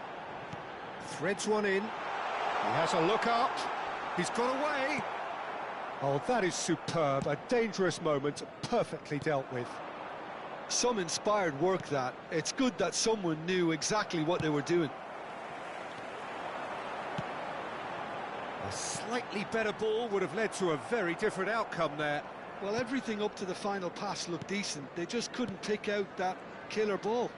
S1: Threads one in. He has a look up. He's got away. Oh, that is superb. A dangerous moment, perfectly dealt with.
S2: Some inspired work that. It's good that someone knew exactly what they were doing.
S1: A slightly better ball would have led to a very different outcome there.
S2: Well, everything up to the final pass looked decent. They just couldn't pick out that killer ball.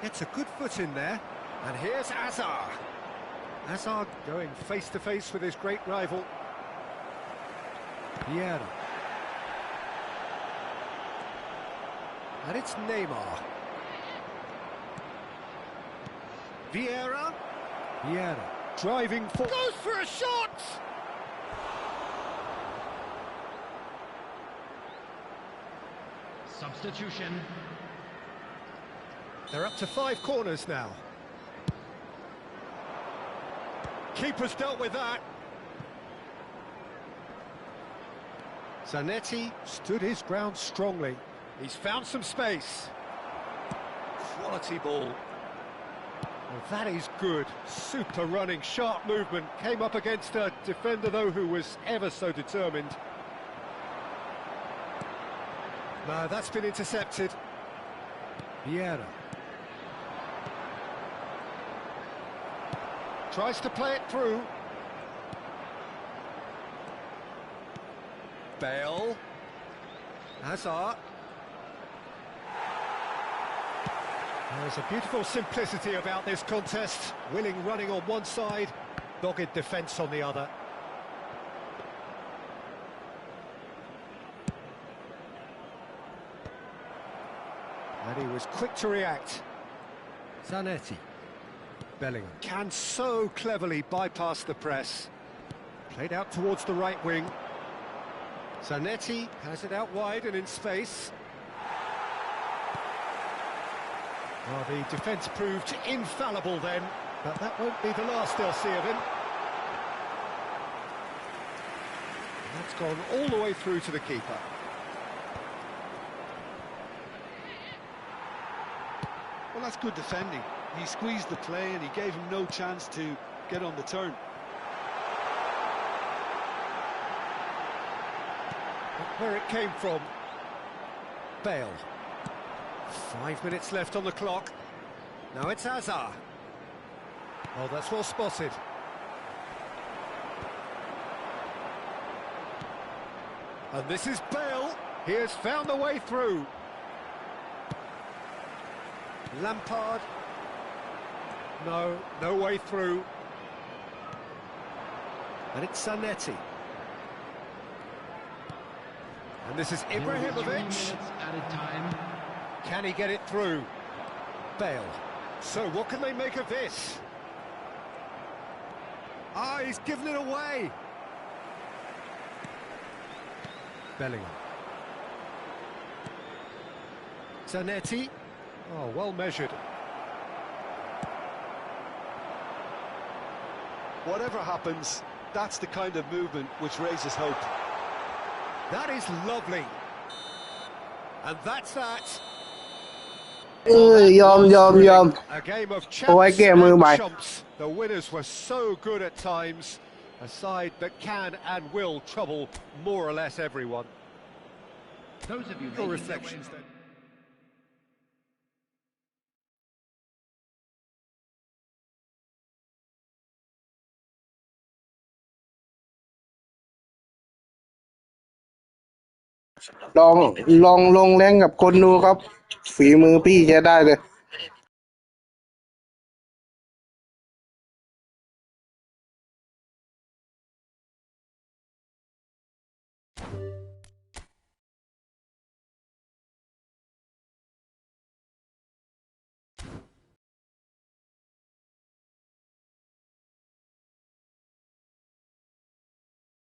S1: Gets a good foot in there. And here's Azar. Azar going face-to-face with his great rival. Vieira. And it's Neymar. Vieira. Vieira. Driving for... Goes for a shot!
S3: Substitution.
S1: They're up to 5 corners now. Keeper's dealt with that. Zanetti stood his ground strongly. He's found some space. Quality ball. Well, that is good. Super running, sharp movement. Came up against a defender, though, who was ever so determined. No, that's been intercepted. Vieira. Tries to play it through. Bale. Hazard. There's a beautiful simplicity about this contest. Willing running on one side, dogged defence on the other. And he was quick to react. Zanetti. Bellingham can so cleverly bypass the press. Played out towards the right wing. Zanetti has it out wide and in space. Well, the defence proved infallible then, but that won't be the last they'll see of him. And that's gone all the way through to the keeper.
S2: Well, that's good defending. He squeezed the play and he gave him no chance to get on the turn.
S1: Not where it came from. Bale. 5 minutes left on the clock. Now it's Hazard. Oh, that's well spotted. And this is Bale. He has found the way through. Lampard. No, no way through. And it's Zanetti. And this is Ibrahimovic.
S3: Added time.
S1: Can he get it through? Bale. So what can they make of this? Ah, he's given it away. Bellingham. Zanetti. Oh, well measured.
S2: Whatever happens, that's the kind of movement which raises hope.
S1: That is lovely. And that's that.
S7: ยอม
S1: A game of
S7: โอ้ย
S1: champs
S7: แก้มือ
S1: and
S7: ใหม่
S1: chumps. The winners were so good at times. A side that can and will trouble more or less everyone.
S3: Those of you
S1: Your
S3: making their way
S1: reflections then.
S7: ลองลงแรงกับคนดูครับฝีมือพี่ใช้ได้เลย